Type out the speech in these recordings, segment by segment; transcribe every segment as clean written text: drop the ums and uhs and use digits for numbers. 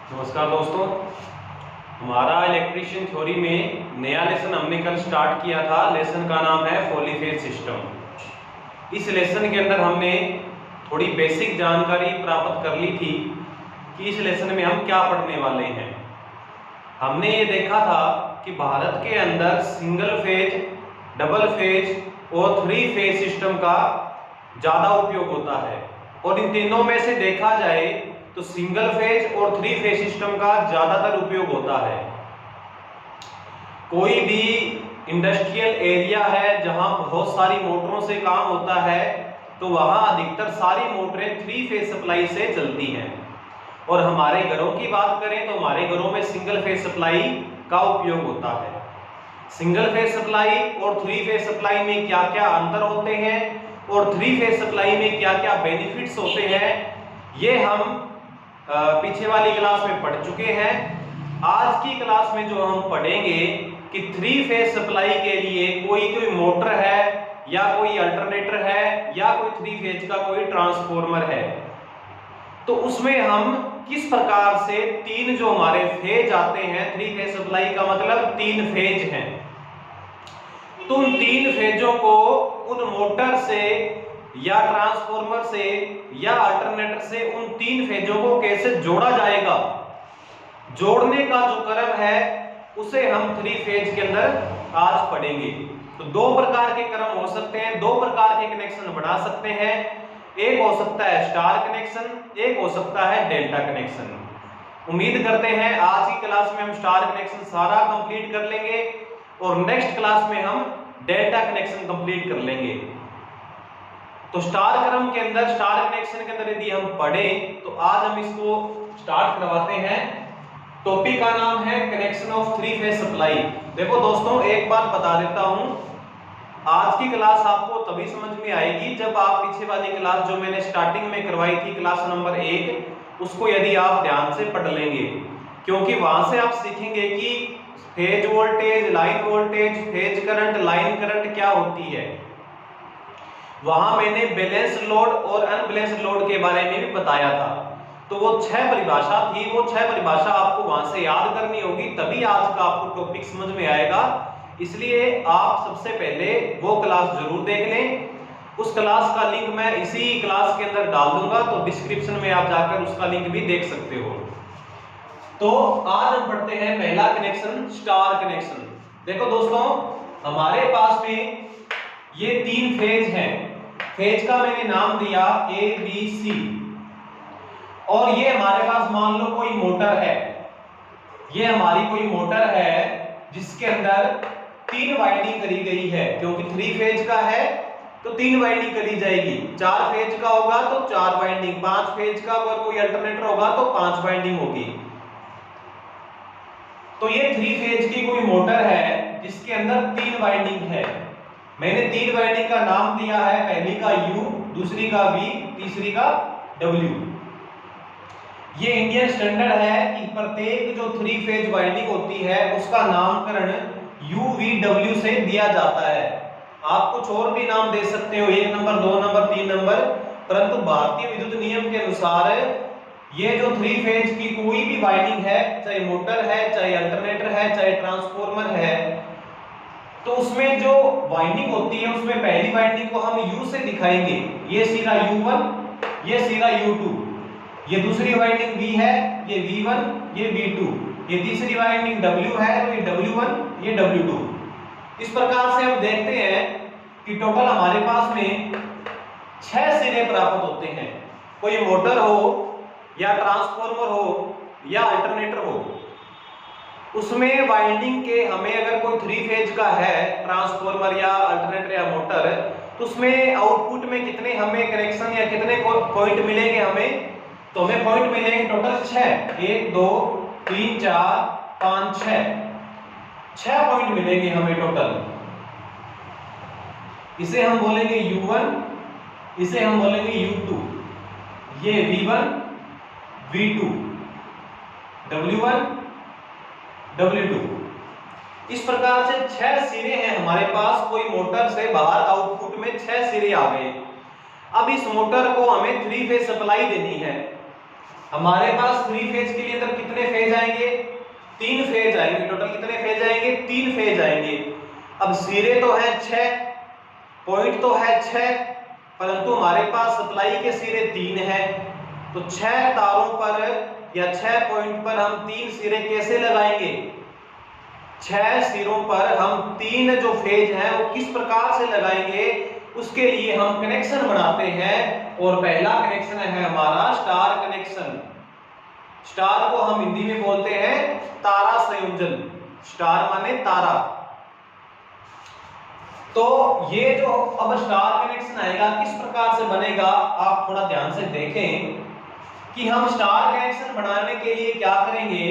नमस्कार दोस्तों, हमारा इलेक्ट्रीशियन थ्योरी में नया लेसन हमने कल स्टार्ट किया था। लेसन का नाम है पॉलीफेज सिस्टम। इस लेसन के अंदर हमने थोड़ी बेसिक जानकारी प्राप्त कर ली थी कि इस लेसन में हम क्या पढ़ने वाले हैं। हमने ये देखा था कि भारत के अंदर सिंगल फेज, डबल फेज और 3 फेज सिस्टम का ज़्यादा उपयोग होता है, और इन तीनों में से देखा जाए तो सिंगल फेज और 3 फेज सिस्टम का ज्यादातर उपयोग होता है। कोई भी इंडस्ट्रियल एरिया है जहां बहुत सारी मोटरों से काम होता है, तो वहां अधिकतर सारी मोटरें 3 फेज सप्लाई से चलती हैं। और हमारे घरों की बात करें तो हमारे घरों में सिंगल फेज सप्लाई का उपयोग होता है। सिंगल फेज सप्लाई और 3 फेज सप्लाई में क्या क्या अंतर होते हैं और 3 फेज सप्लाई में क्या क्या बेनिफिट्स होते हैं, ये हम पीछे वाली क्लास में पढ़ चुके हैं। आज की क्लास में जो हम पढ़ेंगे कि 3 फेज सप्लाई के लिए कोई मोटर है या कोई अल्टरनेटर है या कोई 3 फेज का कोई ट्रांसफॉर्मर है, तो उसमें हम किस प्रकार से 3 जो हमारे फेज आते हैं, 3 फेज सप्लाई का मतलब 3 फेज हैं, तो उन 3 फेजों को उन मोटर से या ट्रांसफॉर्मर से या अल्टरनेटर से उन 3 फेजों को कैसे जोड़ा जाएगा, जोड़ने का जो क्रम है उसे हम 3 फेज के अंदर आज पढ़ेंगे। तो 2 प्रकार के क्रम हो सकते हैं, 2 प्रकार के कनेक्शन बना सकते हैं। एक हो सकता है स्टार कनेक्शन, एक हो सकता है डेल्टा कनेक्शन। उम्मीद करते हैं आज की क्लास में हम स्टार कनेक्शन सारा कंप्लीट कर लेंगे और नेक्स्ट क्लास में हम डेल्टा कनेक्शन कंप्लीट कर लेंगे। तो स्टार क्रम के अंदर, स्टार कनेक्शन के अंदर यदि हम पढ़ें तो आज हम इसको स्टार्ट करवाते हैं। टॉपिक का नाम है कनेक्शन ऑफ 3 फेज सप्लाई। देखो दोस्तों, एक बात बता देता हूं, आज की क्लास आपको तभी समझ में आएगी जब आप पीछे वाली क्लास जो मैंने स्टार्टिंग में करवाई थी, क्लास नंबर 1, उसको यदि आप ध्यान से पढ़ लेंगे, क्योंकि वहां से आप सीखेंगे कि phase voltage, line voltage, phase current, line current क्या होती है। वहां मैंने बैलेंस लोड और अनबैलेंस लोड के बारे में भी बताया था। तो वो 6 परिभाषा थी, वो 6 परिभाषा आपको वहां से याद करनी होगी, तभी आज का आपको टॉपिक समझ में आएगा। इसलिए आप सबसे पहले वो क्लास जरूर देख लें। उस क्लास का लिंक मैं इसी क्लास के अंदर डाल दूंगा, तो डिस्क्रिप्शन में आप जाकर उसका लिंक भी देख सकते हो। तो आज हम पढ़ते हैं पहला कनेक्शन, स्टार कनेक्शन। देखो दोस्तों, हमारे पास में ये 3 फेज हैं। फेज का मैंने नाम दिया A B C, और ये हमारे पास मान लो कोई मोटर है, ये हमारी कोई मोटर है जिसके अंदर 3 वाइंडिंग करी गई है, क्योंकि 3 फेज का है तो 3 वाइंडिंग करी जाएगी। 4 फेज का होगा तो 4 वाइंडिंग, 5 फेज का अगर कोई अल्टरनेटर होगा तो 5 वाइंडिंग होगी। तो ये 3 फेज की कोई मोटर है जिसके अंदर 3 वाइंडिंग है। मैंने 3 वाइंडिंग का नाम दिया है, पहली का U, दूसरी का V, तीसरी का W। ये इंडियन स्टैंडर्ड है कि प्रत्येक जो 3 फेज वाइंडिंग होती है उसका नामकरण UVW से दिया जाता है। आप कुछ और भी नाम दे सकते हो, 1 नंबर, 2 नंबर, 3 नंबर, परंतु भारतीय विद्युत नियम के अनुसार ये जो 3 फेज की कोई भी वाइंडिंग है, चाहे मोटर है, चाहे अल्टरनेटर है, चाहे ट्रांसफॉर्मर है, तो उसमें जो वाइंडिंग होती है उसमें पहली वाइंडिंग को हम U से दिखाएंगे, ये सिरा U1, ये सिरा U2, ये दूसरी वाइंडिंग V है, ये V1, ये V2, ये तीसरी वाइंडिंग W है, तो ये W1, ये W2। इस प्रकार से हम देखते हैं कि टोटल हमारे पास में 6 सिरे प्राप्त होते हैं। कोई मोटर हो या ट्रांसफॉर्मर हो या अल्टरनेटर हो, उसमें वाइंडिंग के हमें अगर कोई 3 फेज का है ट्रांसफॉर्मर या अल्टरनेटर या मोटर, तो उसमें आउटपुट में कितने हमें कनेक्शन या कितने पॉइंट मिलेंगे हमें, तो हमें पॉइंट मिलेंगे टोटल 6, 1 2 3 4 5 6 पॉइंट मिलेंगे हमें टोटल। इसे हम बोलेंगे U1, इसे हम बोलेंगे U2, ये V1, V2, W1, W2। इस प्रकार से 6 सिरे हैं हमारे पास। कोई मोटर से बाहर आउटपुट में 6 सिरे आ गए। अब इस मोटर को हमें 3 फेज सप्लाई देनी है, हमारे पास 3 फेज के लिए अंदर कितने फेज आएंगे? 3 फेज आएंगे। टोटल कितने फेज आएंगे? 3 फेज आएंगे। अब सिरे तो है 6, पॉइंट तो है 6, परंतु हमारे पास सप्लाई के सिरे 3 है। तो 6 तारों पर या 6 पॉइंट पर हम 3 सिरे कैसे लगाएंगे? 6 सिरों पर हम 3 जो फेज हैं वो किस प्रकार से लगाएंगे, उसके लिए हम कनेक्शन बनाते हैं। और पहला कनेक्शन है हमारा स्टार कनेक्शन। स्टार को हम हिंदी में बोलते हैं तारा संयोजन। स्टार माने तारा। तो ये जो अब स्टार कनेक्शन आएगा किस प्रकार से बनेगा, आप थोड़ा ध्यान से देखें कि हम स्टार कनेक्शन बनाने के लिए क्या करेंगे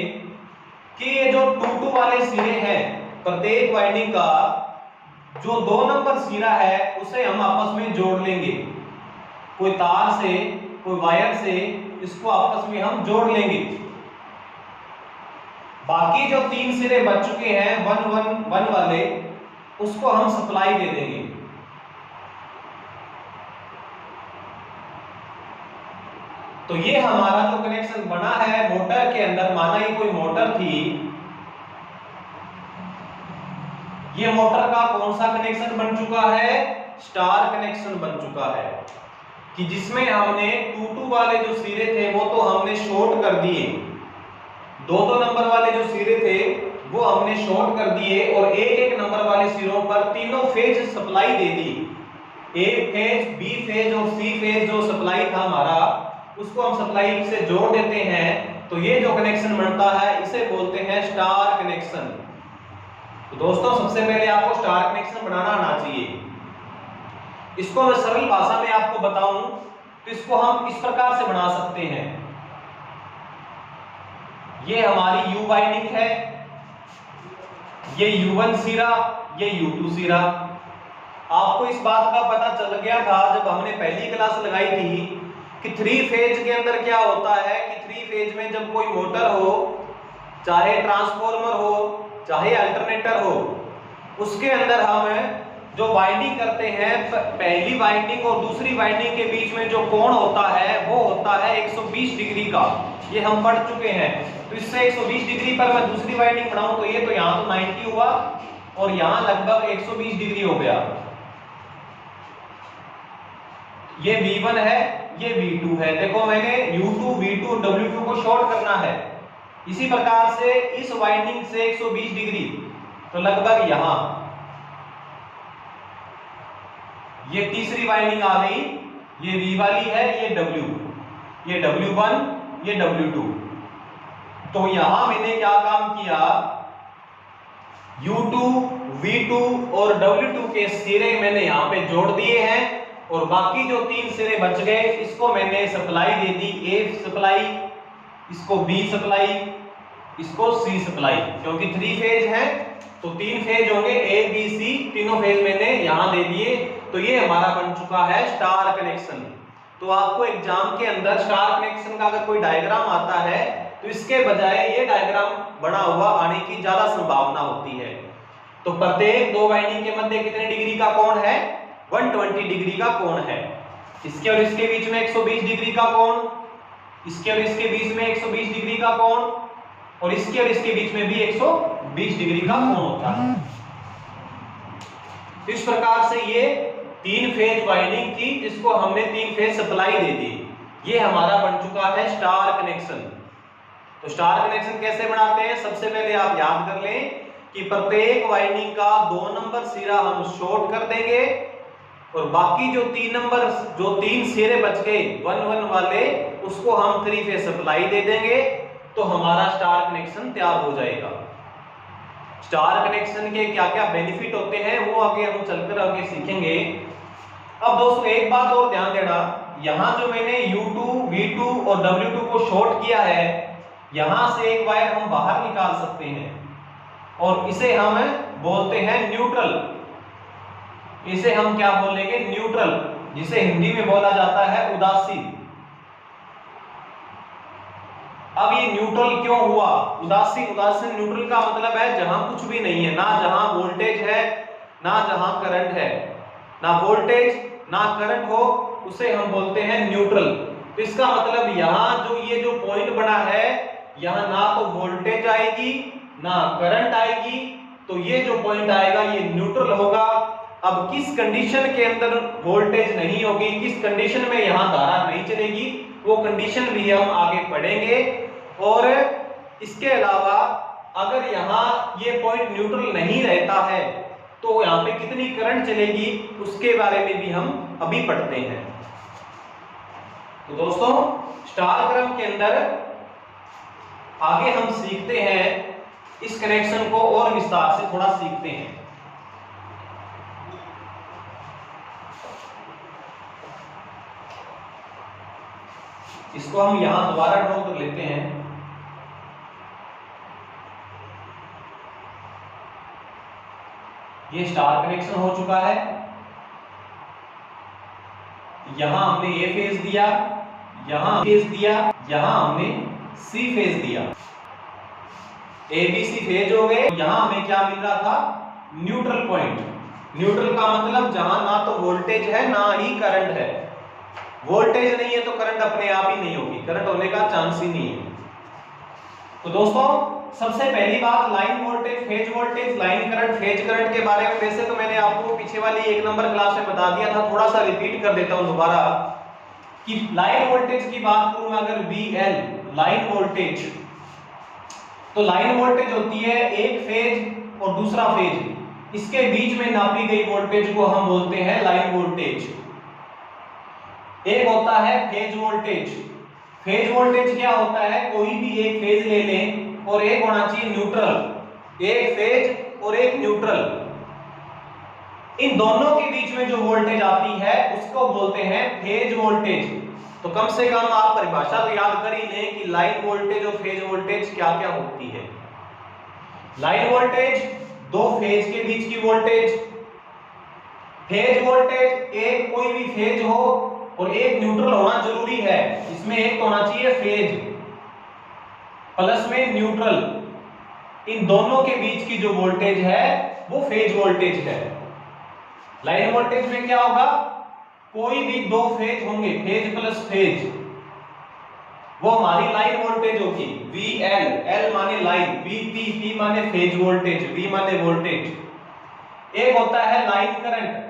कि ये जो 2-2 वाले सिरे हैं, प्रत्येक वाइंडिंग का जो 2 नंबर सिरा है उसे हम आपस में जोड़ लेंगे। कोई तार से, कोई वायर से इसको आपस में हम जोड़ लेंगे। बाकी जो 3 सिरे बच चुके हैं 1-1-1 वाले, उसको हम सप्लाई दे देंगे। तो ये हमारा जो कनेक्शन बना है मोटर के अंदर, माना ये कोई मोटर थी, ये मोटर का कौन सा कनेक्शन बन चुका है? स्टार कनेक्शन बन चुका है, कि जिसमें हमने 2-2 वाले जो सिरे थे वो तो हमने शॉर्ट कर दिए, 2-2 नंबर वाले जो सिरे थे वो हमने शॉर्ट कर दिए और 1-1 नंबर वाले सिरों पर तीनों phase supply they the. A phase, B phase और सी फेज जो सप्लाई था हमारा, उसको हम सप्लाई से जोड़ देते हैं। तो ये जो कनेक्शन बनता है इसे बोलते हैं स्टार कनेक्शन। तो दोस्तों सबसे पहले आपको स्टार कनेक्शन बनाना आना चाहिए। इसको मैं सरल भाषा में आपको बताऊं तो इसको हम इस प्रकार से बना सकते हैं। ये हमारी U वाइंडिंग है, ये U1 सिरा, ये U2 सिरा। आपको इस बात का पता चल गया था जब हमने पहली क्लास लगाई थी कि 3 फेज के अंदर क्या होता है कि 3 फेज में जब कोई मोटर हो, चाहे ट्रांसफॉर्मर हो, चाहे अल्टरनेटर हो, उसके अंदर हम जो वाइंडिंग करते हैं, पहली वाइंडिंग और दूसरी वाइंडिंग के बीच में जो कोण होता है वो होता है 120 डिग्री का। ये हम पढ़ चुके हैं। तो इससे 120 डिग्री पर मैं दूसरी वाइंडिंग बनाऊं तो ये तो यहाँ तो 90 हुआ और यहाँ लगभग 120 डिग्री हो गया। ये V1 है, ये V2 है। देखो मैंने U2, V2 और W2 को शॉर्ट करना है। इसी प्रकार से इस वाइंडिंग से 120 डिग्री, तो लगभग यहां ये तीसरी वाइंडिंग आ गई, ये V वाली है, ये W, ये W1, ये W2। तो यहां मैंने क्या काम किया, U2, V2 और W2 के सिरे मैंने यहां पे जोड़ दिए हैं और बाकी जो 3 सिरे बच गए इसको मैंने supply they the, A supply, इसको B सप्लाई, इसको C सप्लाई। क्योंकि 3 फेज है तो 3 फेज होंगे, A B C, तीनों फेज मैंने यहां दे दिए। तो ये हमारा बन चुका है स्टार कनेक्शन। तो आपको एग्जाम के अंदर स्टार कनेक्शन का अगर कोई डायग्राम आता है तो इसके बजाय ये डायग्राम बना हुआ आने की ज्यादा संभावना होती है। तो प्रत्येक 2 वाइंडिंग के मध्य कितने डिग्री का कोण है? 120 डिग्री का कोण है। इसके और इसके बीच में 120 डिग्री का कोण, इसके और इसके बीच में 120 डिग्री का कोण और इसके और इसके बीच में भी 120 डिग्री का कोण होता है। इस प्रकार से ये 3 फेज वाइंडिंग थी जिसको हमने 3 फेज सप्लाई दे दी। ये हमारा बन चुका है स्टार कनेक्शन। तो स्टार कनेक्शन कैसे बनाते हैं? सबसे पहले आप याद कर लें कि प्रत्येक वाइंडिंग का 2 नंबर सिरा हम शॉर्ट कर देंगे और बाकी जो 3 सिरे बच गए 1-1 वाले, उसको हम 3 फेज सप्लाई दे देंगे। तो हमारा स्टार कनेक्शन तैयार हो जाएगा। स्टार कनेक्शन के क्या क्या बेनिफिट होते हैं वो आगे हम चलकर आगे सीखेंगे। अब दोस्तों एक बात और ध्यान देना, यहां जो मैंने U2, V2 और W2 को शॉर्ट किया है, यहां से एक वायर हम बाहर निकाल सकते हैं और इसे हम बोलते हैं न्यूट्रल। इसे हम क्या बोलेंगे? न्यूट्रल, जिसे हिंदी में बोला जाता है उदासीन। अब ये न्यूट्रल क्यों हुआ? उदासीन न्यूट्रल का मतलब है जहां कुछ भी नहीं है, ना जहां वोल्टेज है ना जहां करंट है, ना वोल्टेज ना करंट हो, उसे हम बोलते हैं न्यूट्रल। तो इसका मतलब यहाँ जो ये जो पॉइंट बना है, यहाँ ना तो वोल्टेज आएगी ना करंट आएगी, तो ये जो पॉइंट आएगा ये न्यूट्रल होगा। अब किस कंडीशन के अंदर वोल्टेज नहीं होगी, किस कंडीशन में यहाँ धारा नहीं चलेगी, वो कंडीशन भी हम आगे पढ़ेंगे। और इसके अलावा अगर यहाँ ये पॉइंट न्यूट्रल नहीं रहता है तो यहाँ पे कितनी करंट चलेगी, उसके बारे में भी हम अभी पढ़ते हैं। तो दोस्तों स्टार क्रम के अंदर आगे हम सीखते हैं, इस कनेक्शन को और विस्तार से थोड़ा सीखते हैं। इसको हम यहां दोबारा ड्रॉ कर लेते हैं। ये स्टार कनेक्शन हो चुका है, यहां हमने ए फेज दिया, यहां फेज दिया, यहां हमने सी फेज दिया, ए बी सी फेज हो गए। यहां हमें क्या मिल रहा था, न्यूट्रल पॉइंट। न्यूट्रल का मतलब जहां ना तो वोल्टेज है ना ही करंट है। वोल्टेज नहीं है तो करंट अपने आप ही नहीं होगी, करंट होने का चांस ही नहीं है। तो दोस्तों सबसे पहली बात, line voltage, phase voltage, line current, phase current के बारे में वैसे तो मैंने आपको पीछे वाली 1 नंबर क्लास में बता दिया था, थोड़ा सा रिपीट कर देता हूं दोबारा कि लाइन वोल्टेज की बात करूं मैं अगर VL लाइन वोल्टेज, तो लाइन वोल्टेज होती है एक फेज और दूसरा फेज, इसके बीच में नापी गई वोल्टेज को हम बोलते हैं लाइन वोल्टेज। एक होता है फेज वोल्टेज। फेज वोल्टेज क्या होता है, कोई भी एक फेज ले लें और एक होना चाहिए न्यूट्रल, एक फेज और एक न्यूट्रल, इन दोनों के बीच में जो वोल्टेज आती है उसको बोलते हैं फेज वोल्टेज। तो कम से कम आप परिभाषा तो याद कर ही लें कि लाइन वोल्टेज और फेज वोल्टेज क्या क्या होती है। लाइन वोल्टेज दो फेज के बीच की वोल्टेज, फेज वोल्टेज एक कोई भी फेज हो और एक न्यूट्रल होना जरूरी है, इसमें एक तो होना चाहिए फेज प्लस में न्यूट्रल, इन दोनों के बीच की जो वोल्टेज है वो फेज वोल्टेज है। लाइन वोल्टेज में क्या होगा, कोई भी दो फेज होंगे, फेज प्लस फेज, वो हमारी लाइन वोल्टेज होगी VL, L माने लाइन, P माने फेज वोल्टेज, V माने वोल्टेज। एक होता है line current.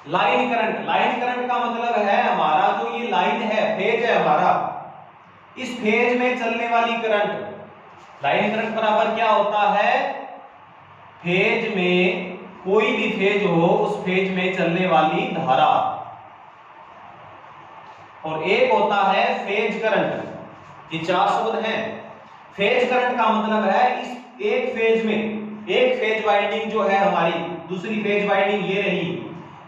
Line current, line current का मतलब है हमारा जो ये लाइन है, फेज है हमारा, इस फेज में चलने वाली करंट। लाइन करंट बराबर क्या होता है, फेज में कोई भी फेज हो उस फेज में चलने वाली धारा। और एक होता है फेज करंट, ये 4 शब्द हैं। फेज करंट का मतलब है इस एक फेज में, एक फेज वाइंडिंग जो है हमारी, दूसरी फेज वाइंडिंग ये रही,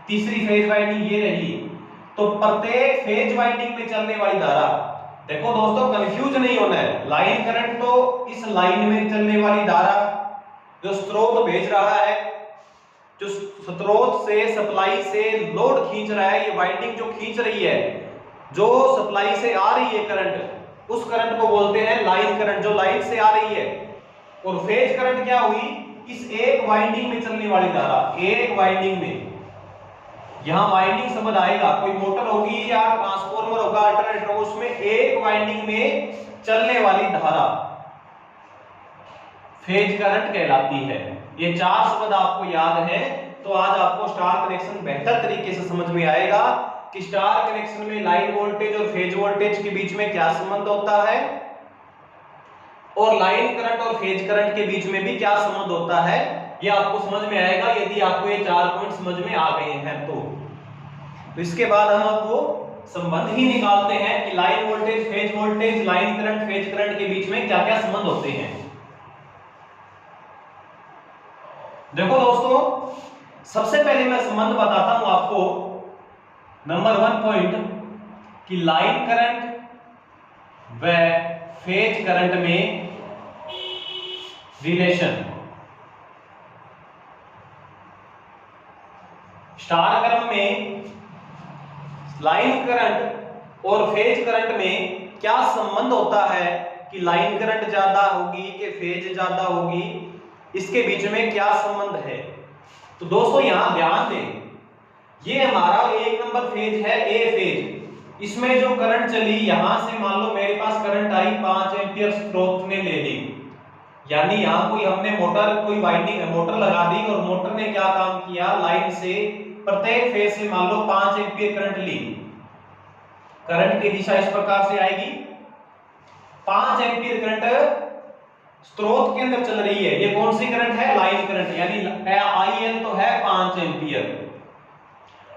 तीसरी फेज वाइंडिंग ये रही, तो प्रत्येक फेज वाइंडिंग में चलने वाली धारा। देखो दोस्तों कंफ्यूज नहीं होना है, लाइन करंट तो इस लाइन में चलने वाली धारा जो स्रोत भेज रहा है, जो स्रोत से सप्लाई से लोड खींच रहा है, ये वाइंडिंग जो खींच रही है, जो सप्लाई से आ रही है करंट, उस करंट को बोलते हैं लाइन करंट, जो लाइन से आ रही है। और फेज करंट क्या हुई, इस एक वाइंडिंग में चलने वाली धारा, एक वाइंडिंग में, यहां वाइंडिंग समझ आएगा, कोई मोटर होगी या ट्रांसफार्मर होगा, अल्टरनेटर होगा, उसमें एक वाइंडिंग में चलने वाली धारा फेज करंट कहलाती है। ये 4 शब्द आपको याद है तो आज आपको स्टार कनेक्शन बेहतर तरीके से समझ में आएगा कि स्टार कनेक्शन में लाइन वोल्टेज और फेज वोल्टेज के बीच में क्या संबंध होता है, और लाइन करंट और फेज करंट के बीच में भी क्या संबंध होता है, ये आपको समझ में आएगा यदि आपको ये 4 पॉइंट समझ में आ गए हैं तो इसके बाद हम आपको संबंध ही निकालते हैं कि line voltage, phase voltage, line current, phase current के बीच में क्या क्या संबंध होते हैं। देखो दोस्तों सबसे पहले मैं संबंध बताता हूं आपको, नंबर 1 पॉइंट कि लाइन करंट व फेज करंट में रिलेशन। स्टार क्रम में लाइन करंट और फेज करंट में क्या संबंध होता है कि लाइन करंट ज्यादा होगी कि फेज ज्यादा होगी, इसके बीच में क्या संबंध है। तो दोस्तों यहां ध्यान दें, ये हमारा 1 नंबर फेज है, ए फेज, इसमें जो करंट चली, यहां से मान लो मेरे पास करंट आई 5 एंपियर स्रोत ने ले ली, यानी यहां कोई हमने कोई वाइंडिंग मोटर लगा दी और मोटर ने क्या काम किया, लाइन से प्रत्येक फेज से मान लो 5 एंपियर करंट ली। करंट की दिशा इस प्रकार से आएगी, 5 एंपियर करंट स्रोत के अंदर चल रही है। ये कौन सी करंट है, लाइन करंट, यानी आईएल तो है 5 एंपियर।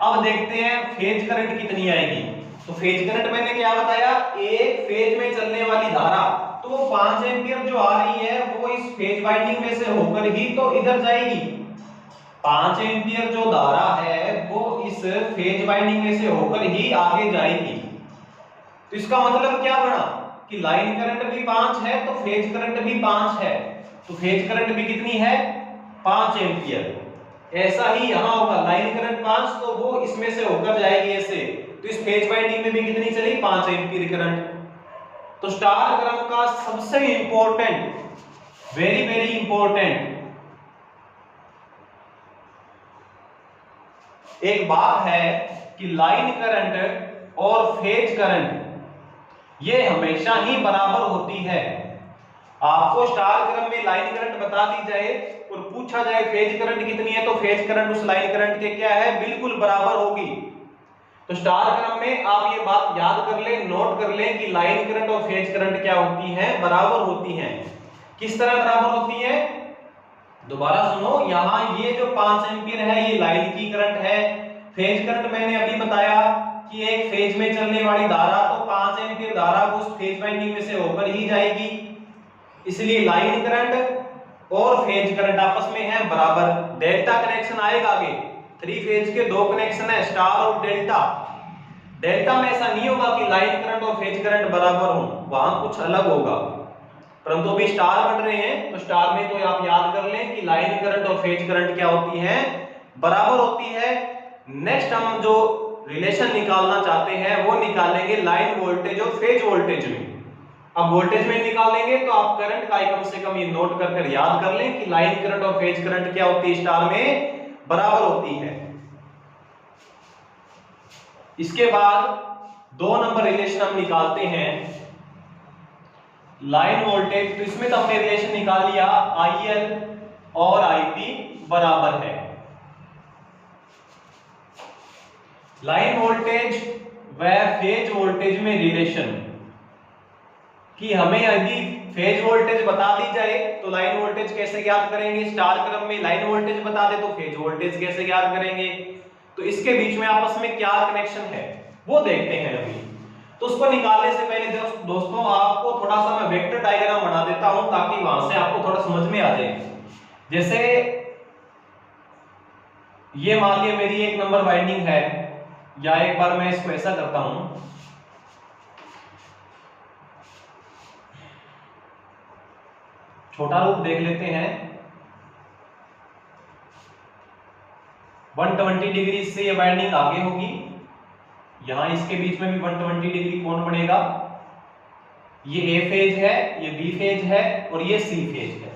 अब देखते हैं फेज करंट कितनी आएगी। तो फेज करंट मैंने क्या बताया, एक फेज में चलने वाली धारा, तो वो 5 एंपियर जो आ रही है वो इस फेज वाइंडिंग में से होकर ही तो इधर जाएगी। 5 एंपियर जो धारा है वो इस फेज वाइंडिंग में से होकर ही आगे जाएगी। तो इसका मतलब क्या बना कि लाइन करंट भी 5 है तो फेज करंट भी 5 है, तो फेज करंट भी कितनी है, 5 एंपियर। ऐसा ही यहां होगा, लाइन करंट 5 तो वो इसमें से होकर जाएगी ऐसे, तो इस फेज वाइंडिंग में भी कितनी चली, 5 एंपियर करंट। तो स्टार क्रम का सबसे इंपॉर्टेंट, वेरी वेरी इंपॉर्टेंट एक बात है कि लाइन करंट और फेज करंट ये हमेशा ही बराबर होती है। आपको स्टार क्रम में लाइन करंट बता दी जाए और पूछा जाए फेज करंट कितनी है, तो फेज करंट उस लाइन करंट के क्या है, बिल्कुल बराबर होगी। तो स्टार क्रम में आप ये बात याद कर लें, नोट कर लें कि लाइन करंट और फेज करंट क्या होती है, बराबर होती हैं। किस तरह बराबर होती है, दोबारा सुनो, यहां ये जो 5 एंपियर है ये लाइन की करंट है। फेज करंट मैंने अभी बताया कि एक फेज में चलने वाली धारा, तो 5 एंपियर धारा उस फेज वाइंडिंग में से होकर ही जाएगी, इसलिए लाइन करंट और फेज करंट आपस में है बराबर। डेल्टा कनेक्शन आएगा आगे, 3 फेज के 2 कनेक्शन है, स्टार और डेल्टा। डेल्टा में ऐसा नहीं होगा कि लाइन करंट और फेज करंट बराबर हो, वहां कुछ अलग होगा, परंतु अभी स्टार बन रहे हैं तो स्टार में तो आप याद कर लें कि लाइन करंट और फेज करंट क्या होती है, बराबर होती है। नेक्स्ट हम जो रिलेशन निकालना चाहते हैं वो निकालेंगे लाइन वोल्टेज और फेज वोल्टेज में। अब वोल्टेज में निकालेंगे तो आप करंट का कम से कम ये नोट कर याद कर लें कि लाइन करंट और फेज करंट क्या होती है, स्टार में बराबर होती है। इसके बाद 2 नंबर रिलेशन हम निकालते हैं लाइन वोल्टेज। तो इसमें तो हमने रिलेशन निकाल लिया, IL और IP बराबर है। लाइन वोल्टेज व फेज वोल्टेज में रिलेशन कि हमें यदि फेज वोल्टेज बता दी जाए तो लाइन वोल्टेज कैसे ज्ञात करेंगे, स्टार क्रम में लाइन वोल्टेज बता दे तो फेज वोल्टेज कैसे ज्ञात करेंगे। तो इसके बीच में आपस में क्या कनेक्शन है वो देखते हैं अभी। तो उसको निकालने से पहले दोस्तों आपको थोड़ा सा मैं वेक्टर डायग्राम बना देता हूं ताकि वहां से आपको थोड़ा समझ में आ जाए। जैसे ये मान लिया मेरी 1 नंबर वाइंडिंग है, या एक बार मैं इसको ऐसा करता हूं, छोटा रूप देख लेते हैं। 120 डिग्री से ये वाइंडिंग आगे होगी, यहां इसके बीच में भी 120 डिग्री कोण बनेगा। ये A फेज है, ये B फेज है और ये C फेज है।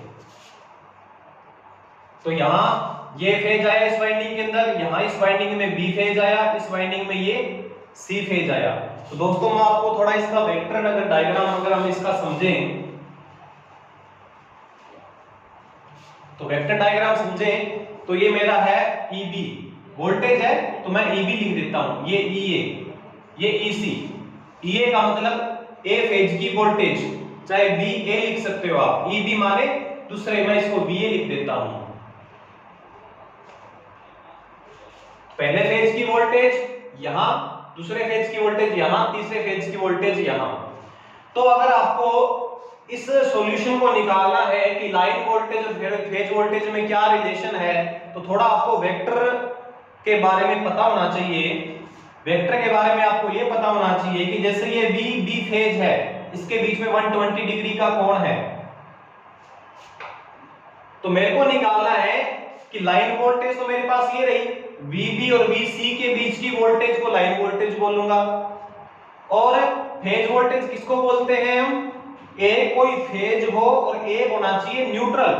तो यहां ये फेज आया इस वाइंडिंग के अंदर, यहां इस वाइंडिंग में B फेज आया, इस वाइंडिंग में ये C फेज आया। तो दोस्तों मैं आपको थोड़ा इसका वेक्टर अगर डायग्राम अगर हम इसका समझें, तो वेक्टर डायग्राम समझें तो ये मेरा है EB, वोल्टेज है तो मैं EB लिख देता हूं, ये EA, ये EC। EA का मतलब A फेज की वोल्टेज, चाहे VA लिख सकते हो आप, EB माने दूसरे, मैं इसको VA लिख देता हूं। पहले फेज की वोल्टेज यहां, दूसरे फेज की वोल्टेज यहां, तीसरे फेज की वोल्टेज यहां। तो अगर आपको इस सॉल्यूशन को निकालना है कि लाइन वोल्टेज और फेज वोल्टेज में क्या रिलेशन है, तो थोड़ा आपको वेक्टर के बारे में पता होना चाहिए। वेक्टर के बारे में आपको ये पता होना चाहिए कि जैसे ये B फेज है, इसके बीच में 120 डिग्री का कोण है, तो मेरे को निकालना है कि लाइन वोल्टेज तो मेरे पास ये रही, VB और VC के बीच की वोल्टेज को लाइन वोल्टेज बोलूंगा, और फेज वोल्टेज किसको बोलते हैं हम, एक कोई फेज हो और एक होना चाहिए न्यूट्रल,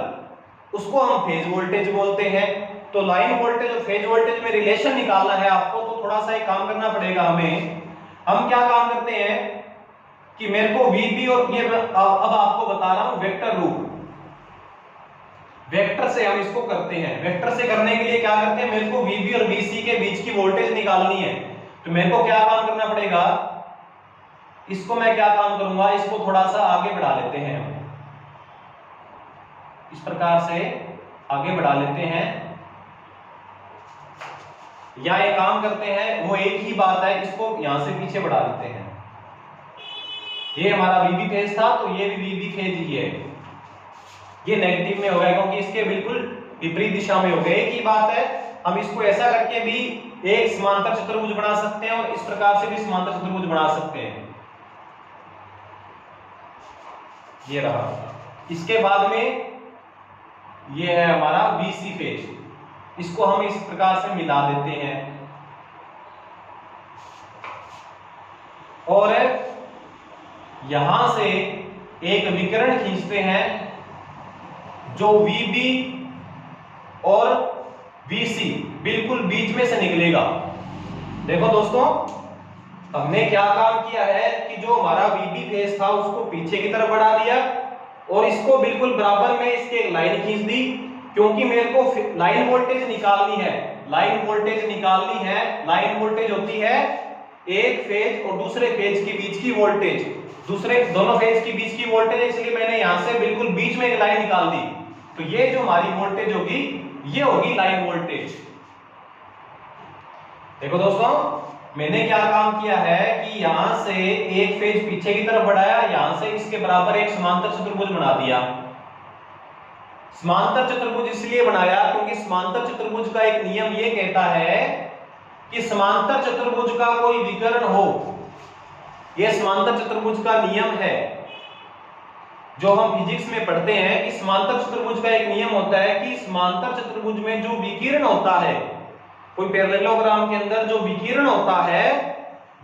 उसको हम फेज वोल्टेज बोलते हैं। तो लाइन वोल्टेज और फेज वोल्टेज में रिलेशन निकालना है आपको, तो थोड़ा सा एक काम करना पड़ेगा हमें। हम क्या काम करते हैं कि मेरे को VB और ये अब आपको बता रहा हूं वेक्टर रूप, वेक्टर से हम इसको करते हैं। वेक्टर से करने के लिए क्या करते हैं, मेरे को VB और VC के बीच की वोल्टेज निकालनी है, तो मेरे को क्या काम करना पड़ेगा, इसको मैं क्या काम करूंगा, इसको थोड़ा सा आगे बढ़ा लेते हैं, इस प्रकार से आगे बढ़ा लेते हैं, या एक काम करते हैं, वो एक ही बात है, इसको यहां से पीछे बढ़ा देते हैं। ये हमारा VB फेज था, तो ये भी VB फेज ही है, ये नेगेटिव में हो गया क्योंकि इसके बिल्कुल विपरीत दिशा में हो गया। एक ही बात है, हम इसको ऐसा करके भी एक समांतर चतुर्भुज बना सकते हैं और इस प्रकार से भी समांतर चतुर्भुज बना सकते हैं। ये रहा। इसके बाद में ये है हमारा BC फेज, इसको हम इस प्रकार से मिला देते हैं और यहां से एक विकर्ण खींचते हैं जो VB और VC बिल्कुल बीच में से निकलेगा। देखो दोस्तों, हमने क्या काम किया है कि जो हमारा VB फेज था उसको पीछे की तरफ बढ़ा दिया और इसको बिल्कुल बराबर में इसके एक लाइन खींच दी, क्योंकि मेरे को लाइन वोल्टेज निकालनी है। लाइन वोल्टेज निकालनी है, लाइन वोल्टेज होती है एक फेज और दूसरे फेज के बीच की वोल्टेज, दूसरे दोनों फेज के बीच की वोल्टेज, इसलिए मैंने यहां से बिल्कुल बीच में एक लाइन निकाल दी। तो ये जो हमारी वोल्टेज होगी ये होगी लाइन वोल्टेज। देखो दोस्तों, मैंने क्या काम किया है कि यहां से एक फेज पीछे की तरफ बढ़ाया, यहां से इसके बराबर एक समांतर चतुर्भुज बना दिया। समांतर चतुर्भुज इसलिए बनाया क्योंकि समांतर चतुर्भुज का एक नियम ये कहता है कि समांतर चतुर्भुज का कोई विकर्ण हो, यह समांतर चतुर्भुज का नियम है जो हम फिजिक्स में पढ़ते हैं कि समांतर चतुर्भुज का एक नियम होता है कि समांतर चतुर्भुज में जो विकिरण होता है, कोई पैरेललोग्राम के अंदर जो विकिरण होता है,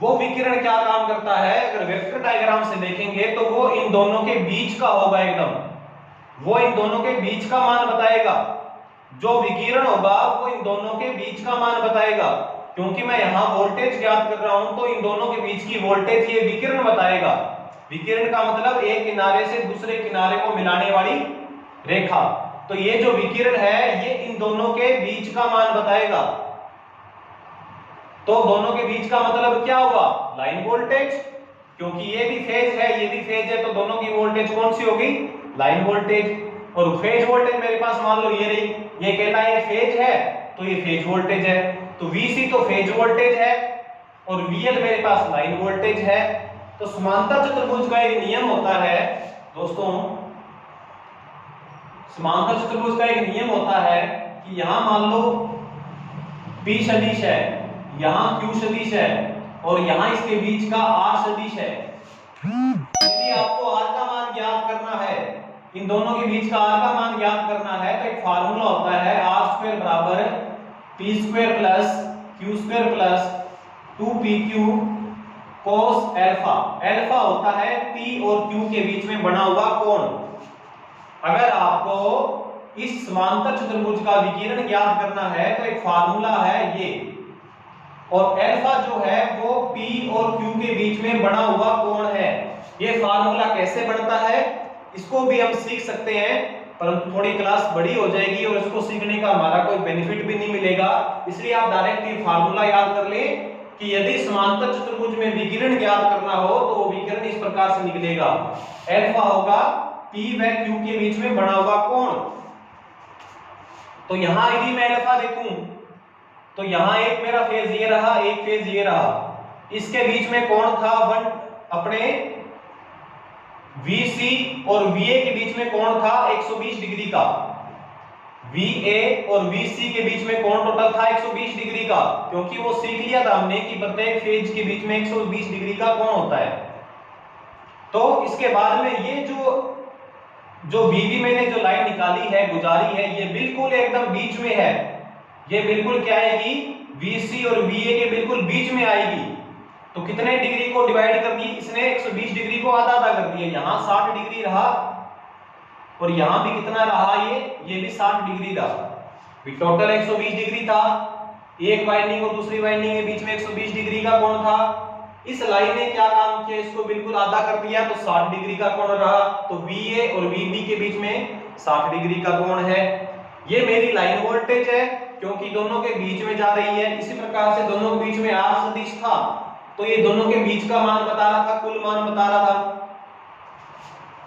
वो विकिरण क्या काम करता है, अगर वेक्टर डायग्राम से देखेंगे तो वो इन दोनों के बीच का होगा, एकदम वो इन दोनों के बीच का मान बताएगा। जो विकिरण होगा वो इन दोनों के बीच का मान बताएगा, क्योंकि मैं यहां वोल्टेज ज्ञात कर रहा हूं तो इन दोनों के बीच की वोल्टेज ये विकिरण बताएगा। विकिरण का मतलब एक किनारे से दूसरे किनारे को मिलाने वाली रेखा, तो ये जो विकिरण है ये इन दोनों के बीच का मान बताएगा। तो दोनों के बीच का मतलब क्या हुआ, लाइन वोल्टेज, क्योंकि ये भी फेज है ये भी फेज है, तो दोनों की वोल्टेज कौन सी होगी, लाइन वोल्टेज। और फेज वोल्टेज मेरे पास मान लो ये रही, ये कहता है ये फेज है तो ये फेज वोल्टेज है, तो VC तो फेज वोल्टेज है और VL मेरे पास लाइन वोल्टेज है। तो समांतर चतुर्भुज का एक नियम होता है दोस्तों, समांतर चतुर्भुज का एक नियम होता है कि यहां मान लो P सदिश है, यहां Q सदिश है और यहां इसके बीच का R सदिश है। यदि आपको R का मान ज्ञात करना है, इन दोनों के बीच का R का मान ज्ञात करना है, तो एक फार्मूला होता है R² बराबर P² plus Q² plus 2PQ cos alpha. Alpha होता है P और Q के बीच में बना हुआ कोण। अगर आपको इस समांतर चतुर्भुज का विकिरण ज्ञात करना है तो एक फार्मूला है ये, और अल्फा जो है वो P और Q के बीच में बना हुआ कोण है। ये फार्मूला कैसे बनता है इसको भी हम सीख सकते हैं, परंतु थोड़ी क्लास बड़ी हो जाएगी और इसको सीखने का हमारा कोई बेनिफिट भी नहीं मिलेगा, इसलिए आप डायरेक्ट ये फार्मूला याद कर लें कि यदि समांतर चतुर्भुज में विकिरण ज्ञात करना हो तो वो विकिरण इस प्रकार से निकलेगा, अल्फा होगा P व Q के बीच में बना हुआ कोण। तो यहां यदि मैं अल्फा देखूं तो यहां एक मेरा फेज ये रहा, एक फेज ये रहा, इसके बीच में कोण था अपने VC और VA के बीच में कोण था 120 डिग्री का। VA और VC के बीच में कोण टोटल था 120 डिग्री का, क्योंकि वो सीख लिया था हमने कि प्रत्येक फेज के बीच में 120 डिग्री का कोण होता है। तो इसके बाद में ये जो VB मैंने जो लाइन निकाली है, गुजारी है, ये बिल्कुल एकदम बीच में है। ये बिल्कुल क्या आएगी, VC और VA के बिल्कुल बीच में आएगी। तो कितने डिग्री को डिवाइड कर दी इसने, 120 डिग्री को आधा आधा कर दिया। यहाँ 60 डिग्री रहा और यहाँ भी कितना रहा, ये भी 60 डिग्री रहा। टोटल 120 डिग्री था, एक वाइंडिंग और दूसरी वाइंडिंग के बीच में 120 डिग्री का कोण था। इस लाइन ने क्या काम किया, इसको बिल्कुल आधा कर दिया, तो 60 डिग्री का कोण रहा। तो VA और VB के बीच में 60 डिग्री का कोण है। ये मेरी लाइन वोल्टेज है क्योंकि दोनों के बीच में जा रही है। इसी प्रकार से दोनों के बीच में R सदिश था, तो ये दोनों के बीच का मान बता रहा था, कुल मान बता रहा था।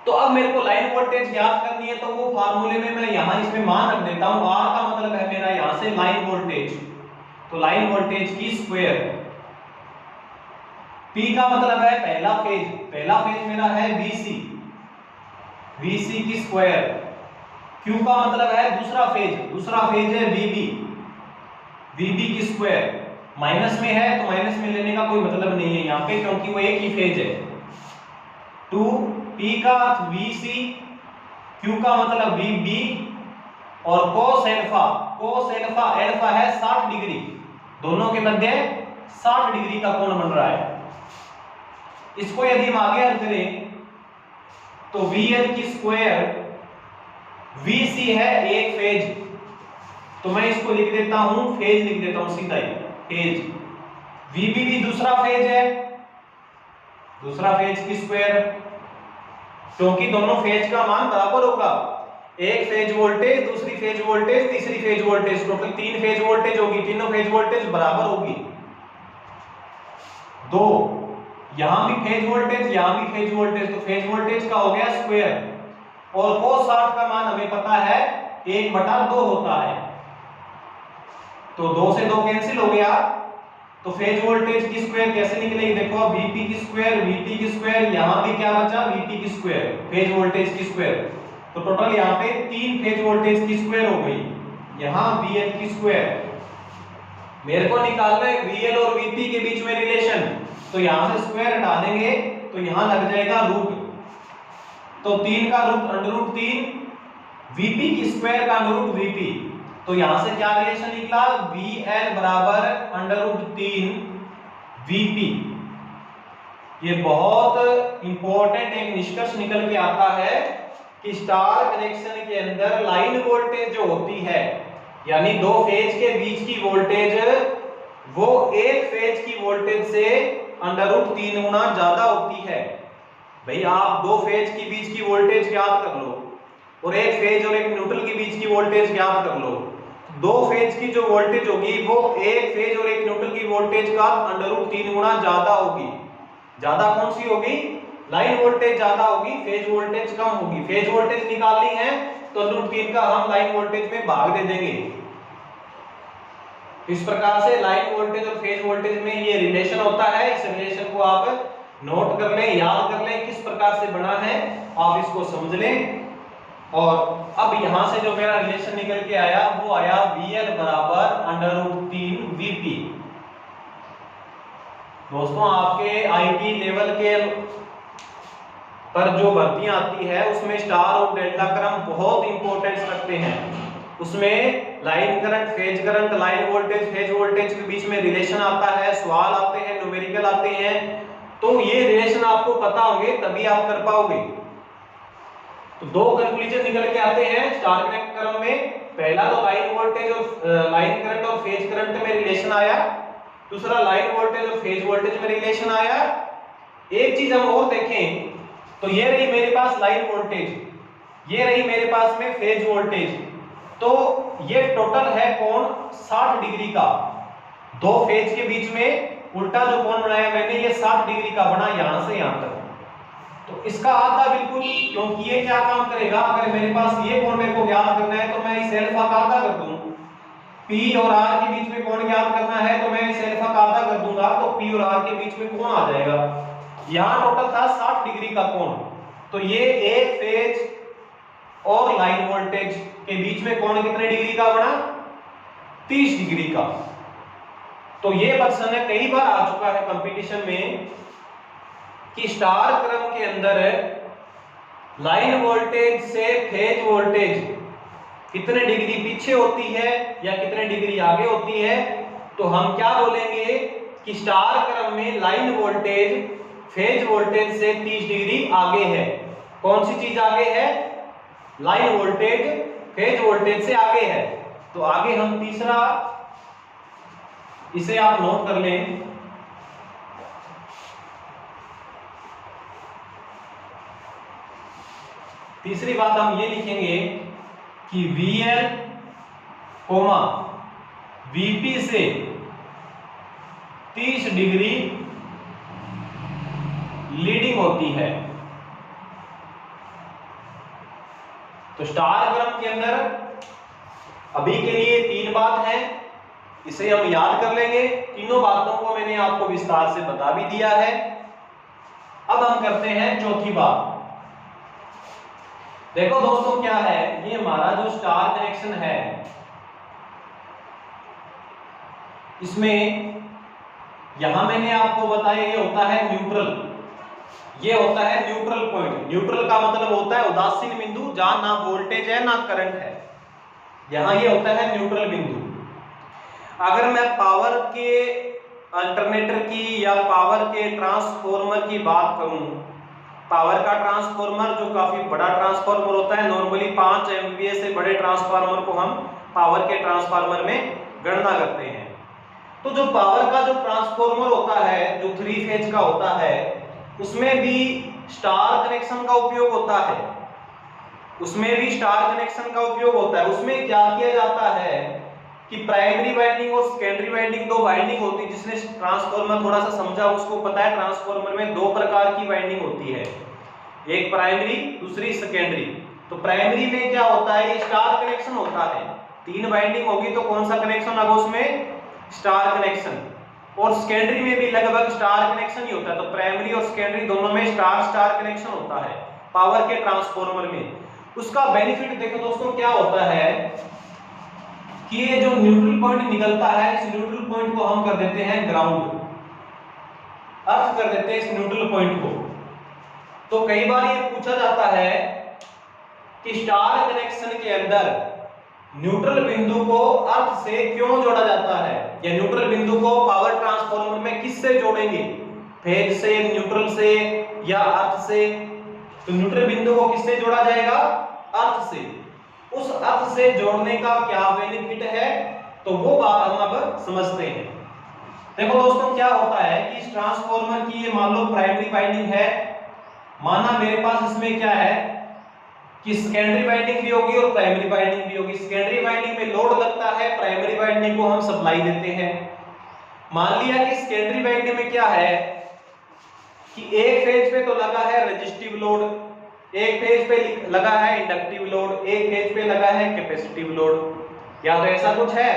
तो अब मेरे को लाइन वोल्टेज ज्ञात करनी है, तो वो फार्मूले में मैं यहां इसमें मान रख देता हूं। R का मतलब है मेरा यहां से लाइन वोल्टेज, तो लाइन वोल्टेज की स्क्वायर। P का मतलब है पहला फेज मेरा है VC की स्क्वायर। Q का मतलब है दूसरा फेज है VB की स्क्वायर। माइनस में है तो माइनस में लेने का कोई मतलब नहीं है यहाँ पे, क्योंकि वो एक ही फेज है। 2P का VC, Q का मतलब VB, और cos अल्फा है 60 डिग्री, दोनों के मध्य 60 डिग्री का कोण बन रहा है। इसको यदि हम आगे हल करें तो VL की स्क्वायर, VC है एक फेज, तो मैं इसको लिख देता हूं फेज, लिख देता हूं सीधा ही फेज। VB भी दूसरा फेज है, दूसरा फेज की स्क्वायर, क्योंकि दोनों फेज का मान बराबर होगा। एक फेज वोल्टेज, दूसरी फेज वोल्टेज, तीसरी phase voltage, total 3 phase voltage होगी, तीनों फेज वोल्टेज बराबर होगी। 2 यहां भी फेज वोल्टेज, यहां भी फेज वोल्टेज, तो फेज वोल्टेज का हो गया स्क्वायर। और cos 60 का मान हमें पता है 1/2 होता है, तो 2 से 2 कैंसिल हो गया, तो फेज वोल्टेज की स्क्वायर कैसे निकलेगी, देखो VP की स्क्वायर, VT की स्क्वायर, यहां भी क्या बचा VT की स्क्वायर, फेज वोल्टेज की स्क्वायर, तो टोटल यहां पे 3 फेज वोल्टेज की स्क्वायर हो गई। यहां VL की स्क्वायर। मेरे को निकालना है VL और VP के बीच में रिलेशन, तो यहां से स्क्वायर हटा देंगे तो यहां लग जाएगा रूट, तो 3 का रूट √3, VP की स्क्वायर का √VP, तो यहां से क्या रिलेशन निकला, VL बराबर √3 VP। ये बहुत इंपॉर्टेंट एक निष्कर्ष निकल के आता है कि स्टार कनेक्शन के अंदर लाइन वोल्टेज जो होती है, यानी 2 फेज के बीच की वोल्टेज, वो एक फेज की वोल्टेज से √3 गुना ज्यादा होती है। भाई आप 2 फेज के बीच की वोल्टेज ज्ञात कर लो और एक फेज और एक न्यूट्रल के बीच की वोल्टेज ज्ञात कर लो, 2 फेज की जो वोल्टेज होगी वो एक फेज और एक न्यूट्रल की वोल्टेज का √3 गुना ज्यादा होगी। ज्यादा कौन सी होगी, लाइन वोल्टेज ज्यादा होगी, फेज वोल्टेज कम होगी। फेज वोल्टेज निकालनी है तो √3 का हम लाइन वोल्टेज में भाग दे देंगे। इस प्रकार से लाइन वोल्टेज और फेज वोल्टेज में ये रिलेशन होता है। इस रिलेशन को आप नोट कर लें, याद कर लें किस प्रकार से बना है, आप इसको समझ लें। और अब यहां से जो मेरा रिलेशन निकल के आया वो आया VL बराबर √3 VP। दोस्तों आपके IT लेवल के पर जो भर्तियां आती है उसमें स्टार और डेल्टा क्रम बहुत इंपॉर्टेंस रखते हैं। उसमें line current, phase current, line voltage, phase voltage के बीच में रिलेशन आता है, सवाल आते हैं, न्यूमेरिकल आते हैं, तो ये रिलेशन आपको पता होंगे तभी आप कर पाओगे। तो 2 कंक्लूजन निकल के आते हैं स्टार कनेक्ट क्रम में। पहला तो लाइन वोल्टेज और लाइन करंट और फेज करंट में रिलेशन आया, दूसरा लाइन वोल्टेज और फेज वोल्टेज में रिलेशन आया। एक चीज हम और देखें तो ये रही मेरे पास लाइन वोल्टेज, ये रही मेरे पास में फेज वोल्टेज, तो ये टोटल है कोण 60 डिग्री का। 2 फेज के बीच में उल्टा जो कोण बनाया मैंने ये 60 डिग्री का बना यहां से यहां तक। तो इसका आधा बिल्कुल, क्योंकि ये क्या काम करेगा, अगर मेरे पास ये कोण मेरे को ज्ञात करना है तो मैं इस अल्फा का आधा कर दूं। P और R के बीच में कोण ज्ञात करना है तो मैं इस अल्फा का आधा कर दूंगा, तो P और R के बीच में कोण आ जाएगा। यहां टोटल था 60 डिग्री का कोण, तो ये एक फेज और लाइन वोल्टेज के बीच में कोण कितने डिग्री का बना, 30 डिग्री का। तो ये क्वेश्चन है, कई बार आ चुका है कंपटीशन में कि स्टार क्रम के अंदर लाइन वोल्टेज से फेज वोल्टेज कितने डिग्री पीछे होती है या कितने डिग्री आगे होती है। तो हम क्या बोलेंगे कि स्टार क्रम में लाइन वोल्टेज फेज वोल्टेज से 30 डिग्री आगे है। कौन सी चीज आगे है, लाइन वोल्टेज फेज वोल्टेज से आगे है। तो आगे हम तीसरा, इसे आप नोट कर लें, तीसरी बात हम ये लिखेंगे कि VL कोमा VP से 30 डिग्री लीडिंग होती है। तो स्टार क्रम के अंदर अभी के लिए 3 बात है, इसे हम याद कर लेंगे। तीनों बातों को मैंने आपको विस्तार से बता भी दिया है। अब हम करते हैं चौथी बात। देखो दोस्तों क्या है, ये हमारा जो स्टार कनेक्शन है इसमें यहां मैंने आपको बताया ये होता है न्यूट्रल, ये होता है न्यूट्रल पॉइंट। न्यूट्रल का मतलब होता है उदासीन बिंदु, जहां ना वोल्टेज है ना करंट है, यहां ये होता है न्यूट्रल बिंदु। अगर मैं पावर के अल्टरनेटर की या पावर के ट्रांसफॉर्मर की बात करूं, पावर का ट्रांसफॉर्मर जो काफी बड़ा ट्रांसफॉर्मर होता है, नॉर्मली 5 MVA से बड़े ट्रांसफार्मर को हम पावर के ट्रांसफार्मर में गणना करते हैं। तो जो पावर का जो ट्रांसफार्मर होता है, जो 3 फेज का होता है, उसमें भी स्टार कनेक्शन का उपयोग होता है, उसमें भी स्टार कनेक्शन का उपयोग होता है। उसमें क्या किया जाता है कि प्राइमरी वाइंडिंग और सेकेंडरी वाइंडिंग, 2 वाइंडिंग होती है। जिसने ट्रांसफार्मर थोड़ा सा समझा उसको पता है ट्रांसफार्मर में 2 प्रकार की वाइंडिंग होती है, एक प्राइमरी दूसरी सेकेंडरी। तो प्राइमरी में क्या होता है, स्टार कनेक्शन होता है, 3 वाइंडिंग होगी तो कौन सा कनेक्शन होगा उसमें, स्टार कनेक्शन। और सेकेंडरी में भी लगभग स्टार कनेक्शन ही होता है। तो प्राइमरी और सेकेंडरी दोनों में स्टार स्टार कनेक्शन होता है पावर के ट्रांसफार्मर में। उसका बेनिफिट देखो दोस्तों क्या होता है कि ये जो न्यूट्रल पॉइंट निकलता है, इस न्यूट्रल पॉइंट को हम कर देते हैं ग्राउंड, अर्थ कर देते हैं इस न्यूट्रल पॉइंट को। तो कई बार ये पूछा जाता है कि स्टार कनेक्शन के अंदर न्यूट्रल बिंदु को अर्थ से क्यों जोड़ा जाता है, या न्यूट्रल बिंदु को पावर ट्रांसफार्मर में किससे जोड़ेंगे, फेज से, न्यूट्रल से या अर्थ से। तो न्यूट्रल बिंदु को किससे जोड़ा जाएगा, अर्थ से। उस अर्थ से जोड़ने का क्या बेनिफिट है, तो वो बात हम अब समझते हैं। देखो दोस्तों क्या होता है कि इस ट्रांसफार्मर की ये मान लो प्राइमरी वाइंडिंग है, माना मेरे पास इसमें क्या है कि सेकेंडरी वाइंडिंग भी होगी और प्राइमरी वाइंडिंग भी होगी। सेकेंडरी वाइंडिंग में लोड लगता है, प्राइमरी वाइंडिंग को हम सप्लाई देते हैं। मान लिया कि सेकेंडरी वाइंडिंग में क्या है कि एक फेज पे तो लगा है रेजिस्टिव लोड, एक फेज पे लगा है इंडक्टिव लोड, एक फेज पे लगा है कैपेसिटिव लोड, या तो ऐसा कुछ है,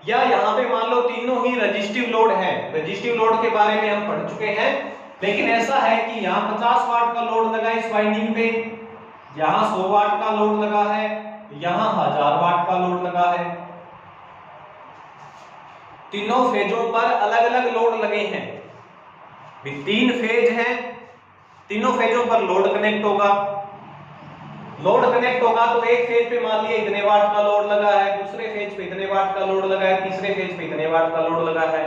या यहाँ पे मान लो तीनों ही रेजिस्टिव लोड है। रेजिस्टिव लोड के बारे में हम पढ़ चुके हैं, लेकिन ऐसा है कि यहाँ 50 वाट का लोड लगा इस वाइंडिंग पे, यहाँ 100 वाट का लोड लगा है, यहाँ 1000 वाट का लोड लगा है। तीनों फेजों पर अलग अलग लोड लगे हैं। 3 फेज हैं, तीनों फेजों पर लोड कनेक्ट होगा। लोड कनेक्ट होगा तो एक फेज पे मान लिया इतने वाट का लोड लगा है, दूसरे फेज पे इतने वाट का लोड लगा है, तीसरे फेज पे इतने वाट का लोड लगा है।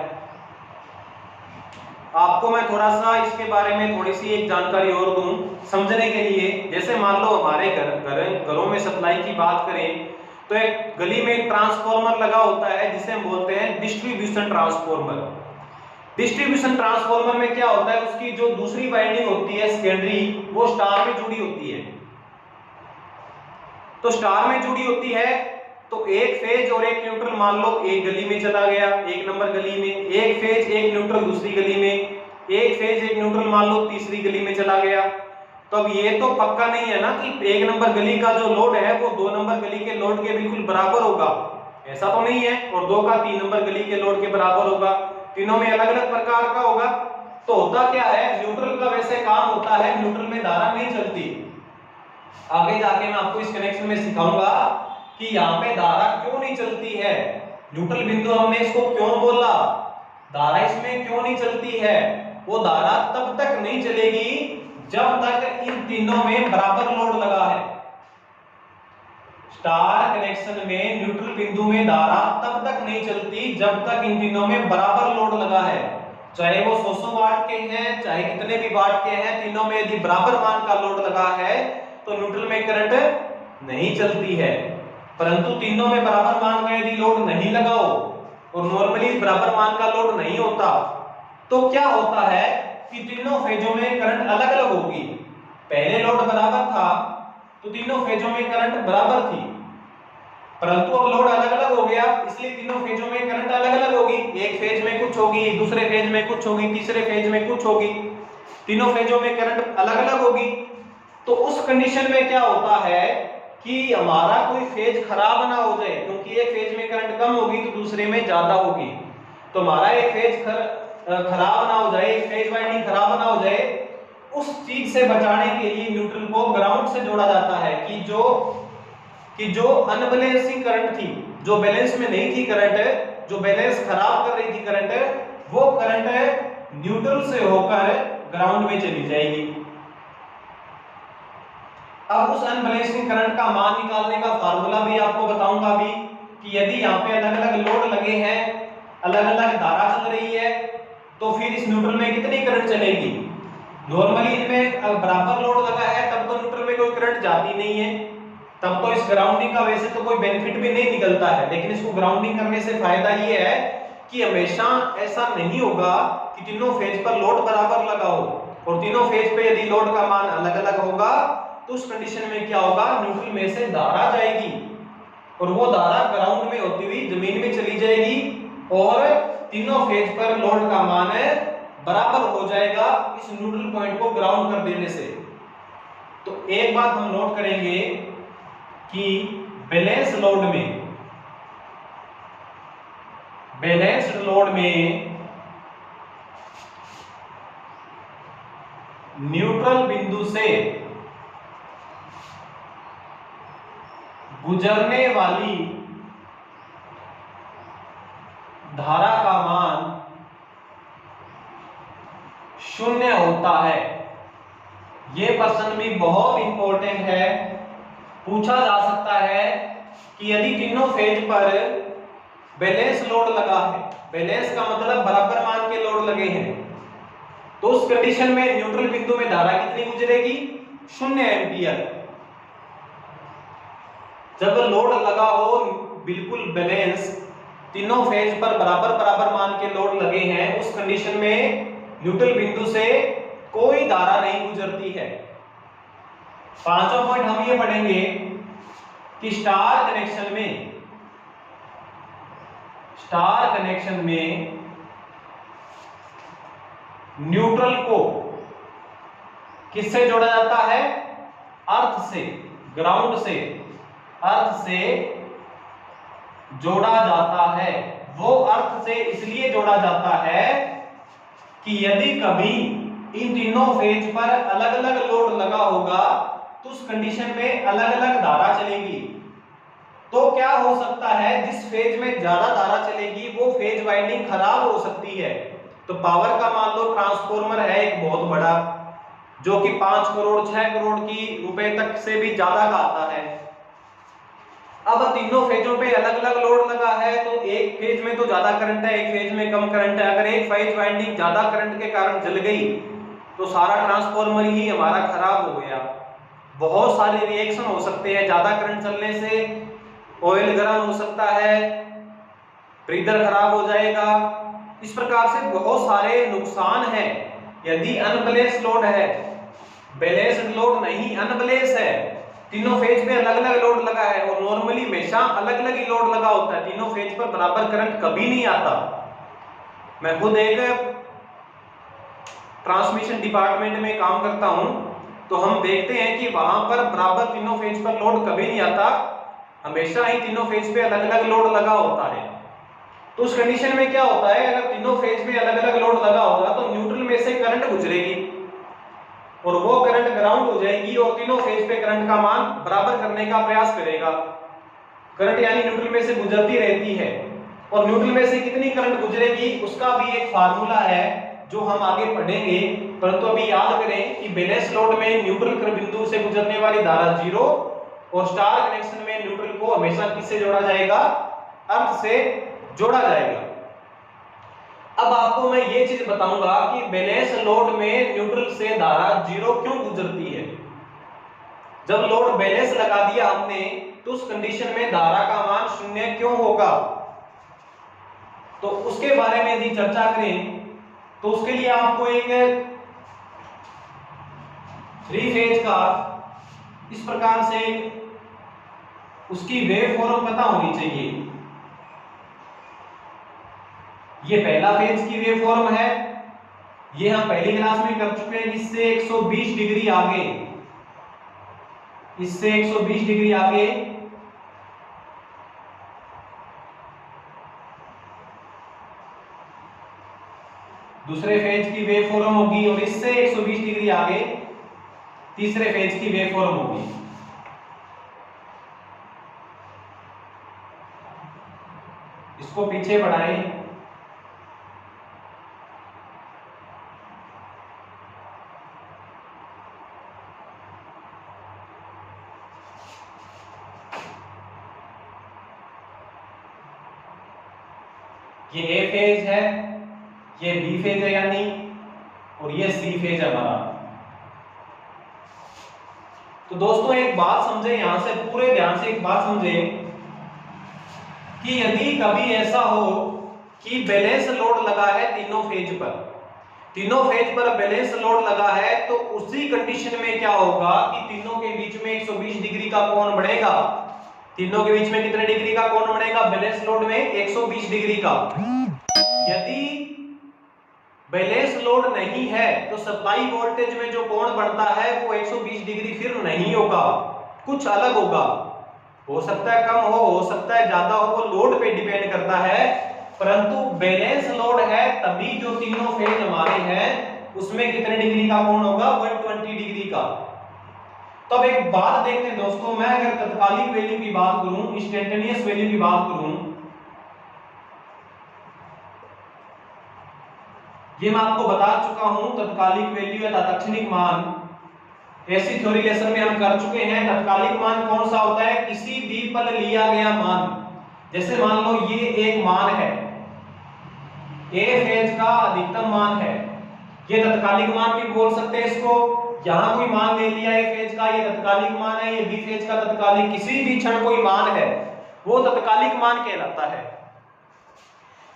आपको मैं थोड़ा सा इसके बारे में थोड़ी सी एक जानकारी और दूं समझने के लिए। जैसे मान लो हमारे घरों में सप्लाई की बात करें तो एक गली में एक ट्रांसफार्मर लगा होता है जिसे हम बोलते हैं डिस्ट्रीब्यूशन ट्रांसफार्मर। डिस्ट्रीब्यूशन ट्रांसफार्मर में क्या होता है, उसकी जो दूसरी वाइंडिंग होती है सेकेंडरी, वो स्टार में जुड़ी होती है। तो स्टार में जुड़ी होती है तो एक फेज और एक न्यूट्रल मान लो एक गली में चला गया, 1 नंबर गली में, एक फेज एक न्यूट्रल दूसरी गली में, एक फेज एक न्यूट्रल मान लो तीसरी गली में चला गया। तो अब ये तो पक्का नहीं है ना कि 1 नंबर गली का जो लोड है वो 2 नंबर गली के लोड के बिल्कुल बराबर होगा, ऐसा तो नहीं है। और 2 का 3 नंबर गली के लोड के बराबर होगा, तीनों में अलग अलग प्रकार का होगा। तो होता क्या है, न्यूट्रल का वैसे काम होता है, न्यूट्रल में धारा नहीं चलती। आगे जाके मैं आपको इस कनेक्शन में सिखाऊंगा कि यहाँ पे धारा क्यों नहीं चलती है। न्यूट्रल बिंदु हमने इसको क्यों बोला, धारा इसमें क्यों नहीं चलती है। वो धारा तब तक नहीं चलेगी जब तक इन तीनों में बराबर लोड लगा है। स्टार कनेक्शन में न्यूट्रल बिंदु में धारा तब तक नहीं चलती जब तक इन तीनों में बराबर लोड लगा है। चाहे वो 100 वाट के हैं, चाहे कितने भी वाट के हैं, तीनों में यदि बराबर मान का लोड लगा है तो न्यूट्रल में करंट नहीं चलती है। परंतु तीनों में बराबर मान का यदि लोड नहीं लगाओ और नॉर्मली बराबर मान का लोड नहीं होता तो क्या होता है कि तीनों फेजों में करंट अलग अलग होगी। पहले लोड बराबर था तो तीनों फेजों में करंट बराबर थी, परंतु अब लोड अलग अलग हो गया, इसलिए तीनों फेजों में करंट अलग अलग होगी। एक फेज में कुछ होगी, दूसरे फेज में कुछ होगी, तीसरे फेज में कुछ होगी, तीनों फेजों में करंट अलग अलग होगी। तो उस कंडीशन में क्या होता है कि हमारा कोई फेज खराब ना हो जाए, क्योंकि एक फेज में करंट कम होगी तो दूसरे में ज्यादा होगी। तो हमारा एक फेज खराब ना हो जाए, एक फेज वाइंडिंग खराब ना हो जाए, उस चीज से बचाने के लिए न्यूट्रल को ग्राउंड से जोड़ा जाता है कि जो अनबैलेंसिंग करंट थी, जो बैलेंस में नहीं थी करंट, जो बैलेंस खराब कर रही थी करंट, वो करंट न्यूट्रल से होकर ग्राउंड में चली जाएगी। अब उस अनबैलेंसिंग करंट का मान निकालने का फार्मूला भी आपको बताऊंगा अभी, कि यदि यहाँ पे अलग अलग लोड लगे हैं, अलग अलग धारा चल रही है, तो फिर इस न्यूट्रल में कितनी करंट चलेगी। नॉर्मली इनमें बराबर लोड लगा है तब तो न्यूट्रल में कोई करंट जाती नहीं है, तब तो इस ग्राउंडिंग का वैसे तो कोई बेनिफिट भी नहीं निकलता है, लेकिन इसको ग्राउंडिंग करने से फायदा ये है कि हमेशा ऐसा नहीं होगा कि तीनों फेज पर लोड बराबर लगा हो, और तीनों फेज पे यदि लोड का मान अलग अलग होगा तो उस कंडीशन में क्या होगा, न्यूट्रल में से धारा जाएगी और वो धारा ग्राउंड में होती हुई जमीन में चली जाएगी और तीनों फेज पर लोड का मान बराबर हो जाएगा इस न्यूट्रल पॉइंट को ग्राउंड कर देने से। तो एक बात हम नोट करेंगे कि बैलेंस्ड लोड में न्यूट्रल बिंदु से गुजरने वाली धारा का मान 0 होता है। यह प्रश्न भी बहुत इंपॉर्टेंट है, पूछा जा सकता है कि यदि तीनों फेज पर बैलेंस लोड लगा है, बैलेंस का मतलब बराबर मान के लोड लगे हैं, तो उस कंडीशन में न्यूट्रल बिंदु में धारा कितनी गुजरेगी, 0 एम्पियर। जब लोड लगा हो बिल्कुल बैलेंस, तीनों फेज पर बराबर बराबर मान के लोड लगे हैं, उस कंडीशन में न्यूट्रल बिंदु से कोई धारा नहीं गुजरती है। पांचवा पॉइंट हम ये पढ़ेंगे कि स्टार कनेक्शन में न्यूट्रल को किससे जोड़ा जाता है, अर्थ से, ग्राउंड से, अर्थ से जोड़ा जाता है। वो अर्थ से इसलिए जोड़ा जाता है कि यदि कभी इन तीनों फेज पर अलग अलग लोड लगा होगा तो उस कंडीशन में अलग अलग धारा चलेगी। तो क्या हो सकता है, जिस फेज में ज्यादा धारा चलेगी वो फेज वाइंडिंग खराब हो सकती है। तो पावर का मान लो ट्रांसफॉर्मर है एक बहुत बड़ा, जो कि 5 करोड़ 6 करोड़ की रुपए तक से भी ज्यादा का आता है। अब तीनों फेजों पे अलग अलग लोड लगा है, तो एक फेज में तो ज्यादा करंट है, एक फेज में कम करंट है। अगर एक फेज वाइंडिंग ज्यादा करंट के कारण जल गई तो सारा ट्रांसफॉर्मर ही हमारा खराब हो गया। बहुत सारे रिएक्शन हो सकते हैं, ज्यादा करंट चलने से ऑयल गर्म हो सकता है, ब्रीदर खराब हो जाएगा, इस प्रकार से बहुत सारे नुकसान हैं। यदि अनबैलेंस लोड है, बैलेंस्ड लोड नहीं अनबैलेंस है, तीनों फेज पे अलग अलग लोड लगा है, और नॉर्मली हमेशा अलग अलग ही लोड लगा होता है, तीनों फेज पर बराबर करंट कभी नहीं आता। मैं खुद एक ट्रांसमिशन डिपार्टमेंट में काम करता हूं, तो हम देखते हैं कि वहां पर बराबर तीनों फेज पर लोड कभी नहीं आता, हमेशा ही तीनों फेज पे अलग अलग लोड लगा होता है। तो उस कंडीशन में क्या होता है, अगर तीनों फेज में अलग अलग लोड लगा होगा तो न्यूट्रल में से करंट गुजरेगी और वो करंट ग्राउंड हो जाएगी और तीनों फेज पे करंट का मान बराबर करने का प्रयास करेगा। करंट यानी न्यूट्रल में से गुजरती रहती है, और न्यूट्रल में से कितनी करंट गुजरेगी उसका भी एक फार्मूला है जो हम आगे पढ़ेंगे। परंतु अभी याद करें कि बैलेंस लोड में न्यूट्रल बिंदु से गुजरने वाली धारा 0 और स्टार कनेक्शन में न्यूट्रल को हमेशा किससे जोड़ा जाएगा, अर्थ से जोड़ा जाएगा। अब आपको मैं ये चीज बताऊंगा कि बैलेंस लोड में न्यूट्रल से धारा 0 क्यों गुजरती है। जब लोड बैलेंस लगा दिया हमने तो उस कंडीशन में धारा का मान 0 क्यों होगा, तो उसके बारे में यदि चर्चा करें तो उसके लिए आपको एक 3 फेज का इस प्रकार से उसकी वेव फॉर्म पता होनी चाहिए। ये पहला फेज की वेव फॉर्म है, ये हम पहली क्लास में कर चुके हैं। इससे 120 डिग्री आगे, इससे 120 डिग्री आगे दूसरे फेज की वेव फॉर्म होगी, और इससे 120 डिग्री आगे तीसरे फेज की वेव फॉर्म होगी। इसको पीछे बढ़ाएं। ये ए फेज है, ये बी फेज है यानी, और ये सी फेज है हमारा। तो दोस्तों एक बात समझे, यहां से पूरे ध्यान से एक बात समझे कि यदि कभी ऐसा हो कि बैलेंस लोड लगा है तीनों फेज पर बैलेंस लोड लगा है, तो उसी कंडीशन में क्या होगा कि तीनों के बीच में 120 डिग्री का कोण बढ़ेगा। तीनों के बीच में कितने डिग्री का कोण बढ़ेगा? बैलेंस लोड में 120 डिग्री का। यदि बैलेंस लोड नहीं है तो सप्लाई वोल्टेज में जो कोण बढ़ता है वो 120 डिग्री फिर नहीं होगा, कुछ अलग होगा। हो सकता है कम हो सकता है ज्यादा हो, वो लोड पे डिपेंड करता है। परंतु बैलेंस लोड है तभी जो तीनों फेज हमारे हैं उसमें कितने डिग्री का कोण होगा? 120 डिग्री का। तो अब एक बात देखते हैं दोस्तों, मैं अगर तत्कालिक वैल्यू की बात करूं, इंस्टेंटेनियस वैल्यू की बात करूं, ये मैं आपको बता चुका हूं तत्कालिक वैल्यू या तात्क्षणिक मान ऐसी थ्योरी लेसन में हम कर चुके हैं। तत्कालिक मान कौन सा होता है? किसी भी पल लिया गया मान। जैसे मान लो ये एक मान है, ए फेज का अधिकतम मान है, ये तत्कालिक मान भी बोल सकते हैं इसको। यहां कोई मान ले लिया ए फेज का, ये तत्कालिक मान है, ये बी फेज का तत्कालिक, किसी भी क्षण कोई मान है वो तत्कालिक मान कहलाता है।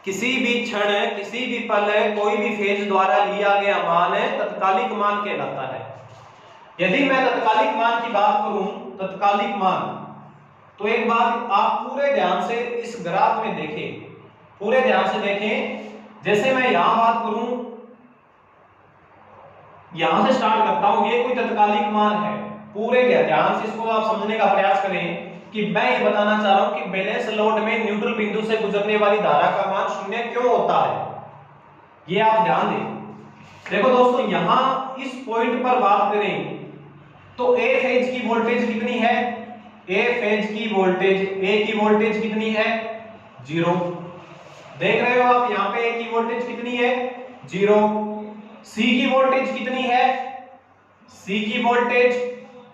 किसी भी क्षण, किसी भी पल, कोई भी फेज द्वारा लिया गया मान तत्कालिक मान कहलाता है। यदि मैं तत्कालिक मान की बात करूं, तत्कालिक मान, तो एक बात आप पूरे ध्यान से इस ग्राफ में देखें, पूरे ध्यान से देखें। जैसे मैं यहां बात करूं, यहां से स्टार्ट करता हूं, ये कोई तत्कालिक मान है। पूरे ध्यान से इसको आप समझने का प्रयास करें कि मैं ये बताना चाह रहा हूं कि बैलेंस लोड में न्यूट्रल बिंदु से गुजरने वाली धारा का मान 0 क्यों होता है, ये आप ध्यान दें। देखो दोस्तों, यहां इस पॉइंट पर बात करें तो ए फेज की वोल्टेज कितनी है? ए फेज की वोल्टेज, ए की वोल्टेज कितनी है? 0। देख रहे हो आप यहां पे ए की वोल्टेज कितनी है? 0। सी की वोल्टेज कितनी है? सी की वोल्टेज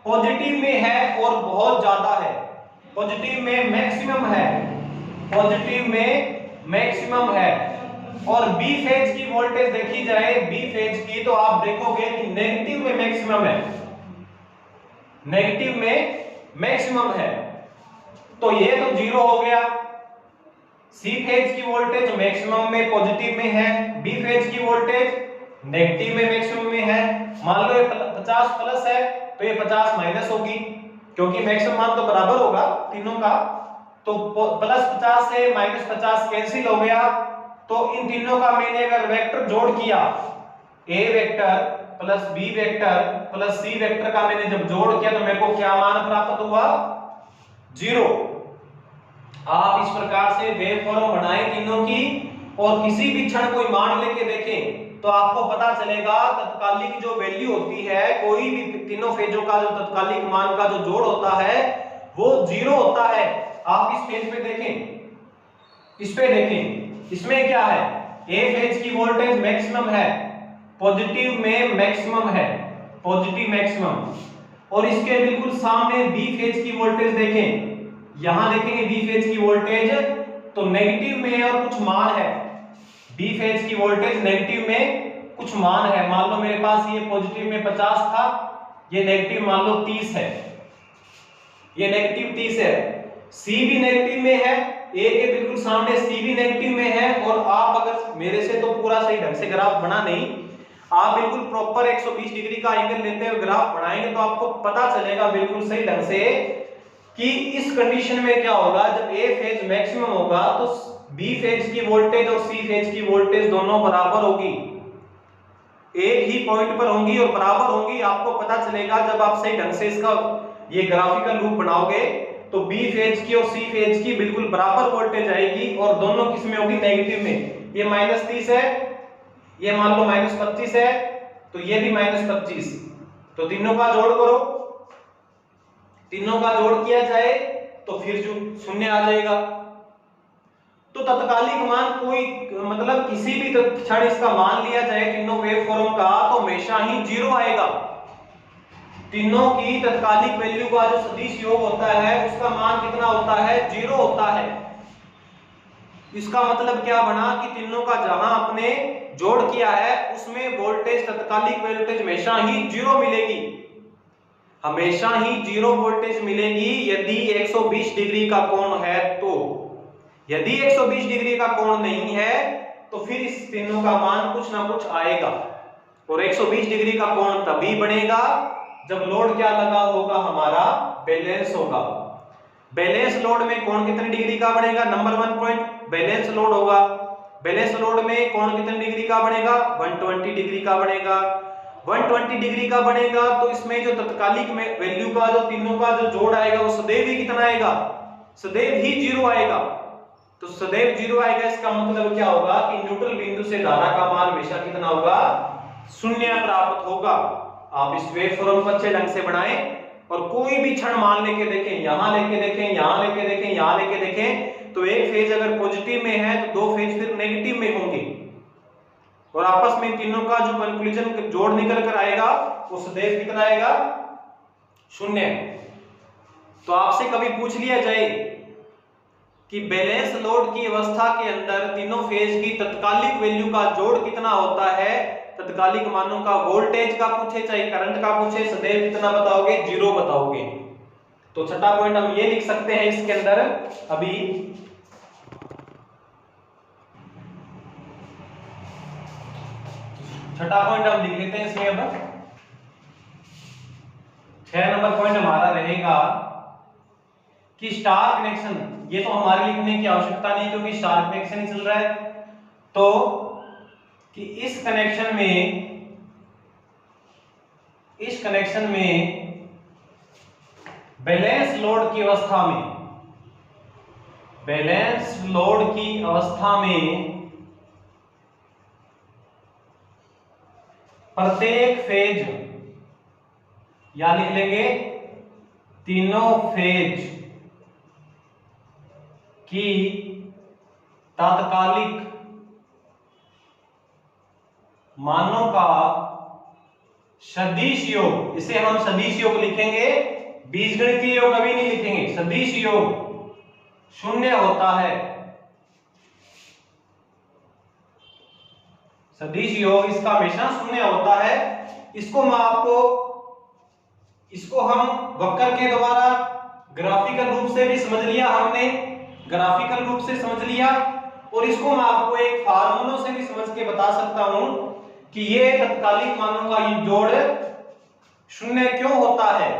पॉजिटिव में है और बहुत ज्यादा है, पॉजिटिव में मैक्सिमम है, पॉजिटिव में मैक्सिमम है। और बी फेज की वोल्टेज देखी जाए, बी फेज की, तो आप देखोगे कि नेगेटिव में मैक्सिमम है, नेगेटिव में मैक्सिमम है। तो ये तो 0 हो गया। सी फेज की वोल्टेज मैक्सिमम में पॉजिटिव में है, बी फेज की वोल्टेज नेगेटिव में मैक्सिमम में है। मान लो ये 50 प्लस है तो ये 50 माइनस होगी, क्योंकि मैक्सिमम मान तो बराबर होगा तीनों का। तो प्लस 50 से माइनस 50 कैंसिल हो गया। तो इन तीनों का मैंने अगर वेक्टर जोड़ किया, A vector plus B vector plus C vector का मैंने जब जोड़ किया तो मेरे को क्या मान प्राप्त हुआ? 0। आप इस प्रकार से वेव फॉर्म बनाएं तीनों की, और किसी भी क्षण कोई मान लेके देखें तो आपको पता चलेगा तत्कालिक जो वैल्यू होती है, कोई भी तीनों फेजों का जो तत्कालिक मान का जो जोड़ होता है वो 0 होता है। आप इस पेज पे देखें, इस पे देखें, इसमें क्या है? ए फेज की वोल्टेज मैक्सिमम है, पॉजिटिव में मैक्सिमम है, पॉजिटिव मैक्सिमम। और इसके बिल्कुल सामने बी फेज की वोल्टेज देखें, यहां देखेंगे बी फेज की वोल्टेज तो नेगेटिव में और कुछ मान है, बी फेज की वोल्टेज नेगेटिव में कुछ मान है। मान लो मेरे पास ये पॉजिटिव में 50 था, ये नेगेटिव मान लो 30 है, ये नेगेटिव 30 है। सी भी नेगेटिव में है, ए के बिल्कुल सामने सी भी नेगेटिव में है। और आप अगर मेरे से तो पूरा सही ढंग से ग्राफ बना नहीं, आप बिल्कुल प्रॉपर 120 डिग्री का एंगल लेते हुए ग्राफ बनाएंगे तो आपको पता चलेगा बिल्कुल सही ढंग से कि इस कंडीशन में क्या होगा, जब ए फेज मैक्सिमम होगा तो बी फेज की वोल्टेज और सी फेज की वोल्टेज दोनों बराबर होगी, एक ही पॉइंट पर होंगी और बराबर होंगी। आपको पता चलेगा जब आप सही ढंग से इसका ये ग्राफिकल रूप बनाओगे तो बी फेज की और सी फेज की बिल्कुल बराबर वोल्टेज आएगी और दोनों किस में होगी, नेगेटिव में। ये -30 है, ये मान लो -25 है, तो ये भी -25, तो तीनों का जोड़ करो, तीनों का जोड़ किया जाए तो फिर जो शून्य आ जाएगा। तो तत्कालिक मान कोई मतलब किसी भी क्षण इसका मान लिया जाए तीनों वेव फॉर्म का तो हमेशा ही 0 आएगा। तीनों की तत्कालिक वैल्यू का जो सदिश योग होता है उसका मान कितना होता है, 0 होता है। इसका मतलब क्या बना कि तीनों का जहां आपने जोड़ किया है उसमें वोल्टेज, तत्कालिक वोल्टेज हमेशा ही 0 मिलेगी, हमेशा ही 0 वोल्टेज मिलेगी यदि 120 डिग्री का कोण है तो। यदि 120 डिग्री का कोण नहीं है तो फिर इस तीनों का मान कुछ ना कुछ आएगा। और 120 डिग्री का कोण तभी बनेगा जब लोड क्या लगा होगा, हमारा बैलेंस होगा। बैलेंस लोड में कोण कितने डिग्री का बनेगा, नंबर 1 पॉइंट बैलेंस लोड होगा। बैलेंस लोड में कोण कितने डिग्री का बनेगा, 120 डिग्री का बनेगा। 120 डिग्री का बनेगा तो इसमें जो तत्कालिक में वैल्यू का जो तीनों का जो जोड़ आएगा वो सदैव ही कितना आएगा, सदैव ही 0 आएगा। तो सदैव 0 आएगा, इसका मतलब क्या होगा कि न्यूट्रल बिंदु से धारा का मान हमेशा कितना होगा, 0 प्राप्त होगा। आप इस वेव फॉर्म को अच्छे ढंग से बनाएं और कोई भी क्षण मान लेके देखें, यहां लेके देखें, यहां लेके देखें, यहां लेके देखें, तो एक फेज अगर पॉजिटिव में है तो दो फेज फिर नेगेटिव में होंगे और आपस में तीनों का जो कंक्लूजन जोड़ निकल कर आएगा वो सदैव कितना आएगा, 0। तो आपसे कभी पूछ लिया जाए कि बैलेंस लोड की अवस्था के अंदर तीनों फेज की तत्कालिक वैल्यू का जोड़ कितना होता है, तत्कालिक मानों का, वोल्टेज का पूछे चाहे करंट का पूछे, सदैव कितना बताओगे, 0 बताओगे। तो छठा पॉइंट हम ये लिख सकते हैं इसके अंदर, अभी छठा पॉइंट हम लिख लेते हैं इसमें। अब 6 नंबर पॉइंट हमारा रहेगा कि स्टार कनेक्शन, ये तो हमारे लिखने की आवश्यकता नहीं क्योंकि स्टार कनेक्शन ही चल रहा है, तो कि इस कनेक्शन में बैलेंस लोड की अवस्था में, बैलेंस लोड की अवस्था में प्रत्येक फेज, या लिख लेंगे तीनों फेज की तात्कालिक मानों का सदिश योग, इसे हम सदिश योग लिखेंगे, बीजगणितीय योग अभी नहीं लिखेंगे, सदिश योग 0 होता है। सदिश योग इसका हमेशा 0 होता है। इसको हम वक्र के द्वारा ग्राफिकल रूप से भी समझ लिया हमने, ग्राफिकल रूप से समझ लिया, और इसको मैं आपको एक फार्मूलों से भी समझ के बता सकता हूं कि ये तत्कालिक मानों का ये जोड़ 0 क्यों होता है।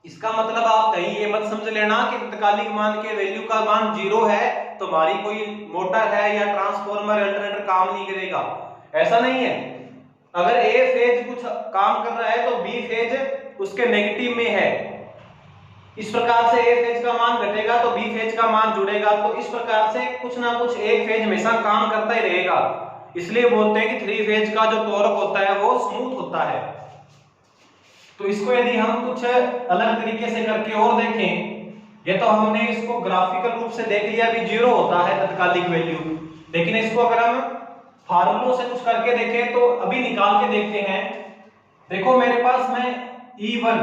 इसका मतलब आप कहीं ये मत समझ लेना कि तत्कालिक मान के वैल्यू का मान 0 है तो हमारी कोई मोटर है या ट्रांसफॉर्मर अल्टरनेटर काम नहीं करेगा, ऐसा नहीं है। अगर ए फेज कुछ काम कर रहा है तो बी फेज उसके नेगेटिव में है, इस प्रकार से ए फेज का मान घटेगा तो बी फेज का मान जुड़ेगा, तो इस प्रकार से कुछ ना कुछ एक फेज हमेशा काम करता ही रहेगा। इसलिए बोलते हैं कि 3 फेज का जो टॉर्क होता है वो स्मूथ होता है। तो इसको यदि हम कुछ अलग तरीके से करके और देखें, ये तो हमने इसको ग्राफिकल रूप से देख लिया भी 0 होता है तत्कालिक वैल्यू, लेकिन इसको अगर हम फार्मूलों से कुछ करके देखें तो अभी निकाल के देखते हैं। देखो मेरे पास में E1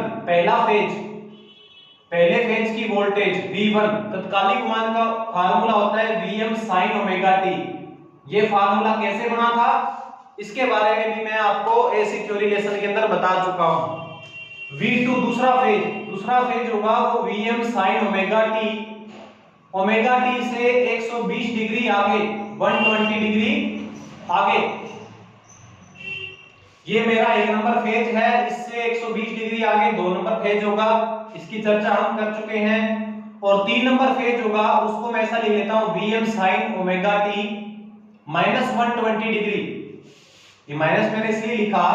पहले फेज की वोल्टेज V1, तत्कालिक मान का फार्मूला होता है Vm sin ओमेगा t। ये फार्मूला कैसे बना था इसके बारे में भी मैं आपको एसी थ्योरी लेसन के अंदर बता चुका हूं। V2 दूसरा फेज होगा वो Vm sin omega t, omega t से 120 डिग्री आगे, 120 डिग्री आगे। ये मेरा 1 नंबर फेज है, इससे 120 डिग्री आगे 2 नंबर फेज होगा, इसकी चर्चा हम कर चुके हैं। और 3 नंबर फेज होगा, उसको मैं ऐसा लिख लेता हूं Vm sin omega t minus 120 degree. ये माइनस मैंने इसलिए लिखा,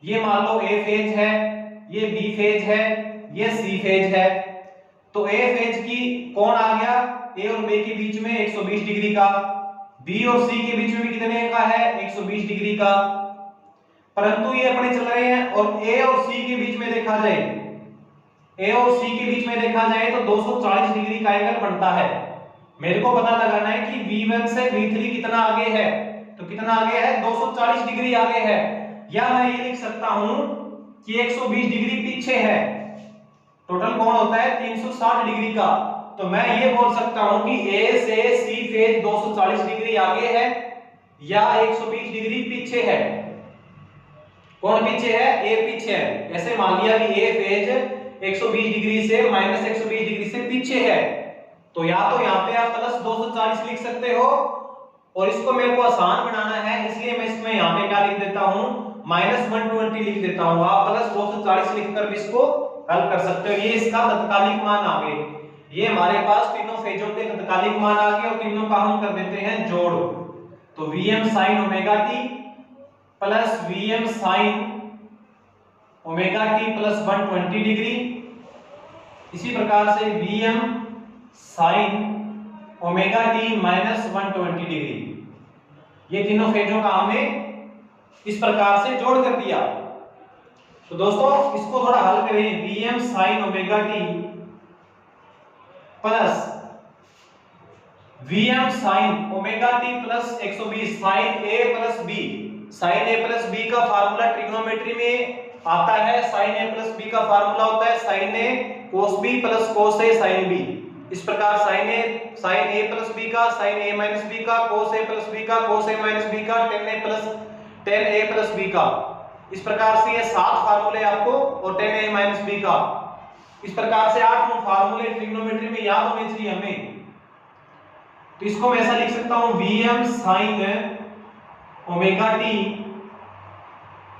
ये मान लो A फेज है, ये B फेज है, ये C फेज है। तो A फेज की कोण आ गया A और B के बीच में 120 डिग्री का, B और C के बीच में भी कितने का है 120 डिग्री का। परंतु ये अपने चल रहे हैं और A और C के बीच में देखा जाए, A और C के बीच में देखा जाए तो 240 डिग्री का एंगल बनता है। मेरे को पता लगाना है कि V1 से V3 कितना आगे है, तो कितना आगे है 240 डिग्री आगे है। या मैं ये लिख सकता हूं कि 120 डिग्री पीछे है, टोटल कोण होता है 360 डिग्री का। तो मैं ये बोल सकता हूं कि A से C फेज 240 डिग्री आगे है या 120 डिग्री पीछे है। कौन पीछे है? A पीछे है। ऐसे मान लिया कि A फेज 120 डिग्री से माइनस 120 डिग्री से पीछे है, तो या तो यहाँ पे आप प्लस 240 लिख सकते हो, और इसको मेरे को आसान बनाना है इसलिए मैं इसमें यहाँ पे क्या लिख देता हूँ माइनस 120 लिख देता हूँ। आप प्लस 240 लिखकर भी इसको हल कर सकते हो। ये इसका तत्कालिक मान आ गए, ये हमारे पास तीनों फेजों के तत्कालिक मान आ गए और तीनों का हम कर देते हैं जोड़। तो Vm sin omega t plus Vm sin omega t plus 120 degree, इसी प्रकार से Vm sin omega t minus 120 degree. ये तीनों फेजों का हमने इस प्रकार से जोड़ कर दिया। तो दोस्तों इसको थोड़ा हल करें। Vm sin omega t plus Vm sin omega t plus 120 sin a plus b। sin a plus b का फार्मूला ट्रिग्नोमेट्री में आता है, sin a प्लस b का फार्मूला होता है sin a cos b plus cos a sin b। इस प्रकार sin a plus b का sin a माइनस b का cos a प्लस b का cos a माइनस b का tan a प्लस b का। इस प्रकार से ये 7 फार्मूले आपको और tan a माइनस b का, इस प्रकार से 8 फार्मूले ट्रिग्नोमेट्री में याद होने चाहिए हमें। तो इसको मैं ऐसा लिख सकता हूं Vm sin omega t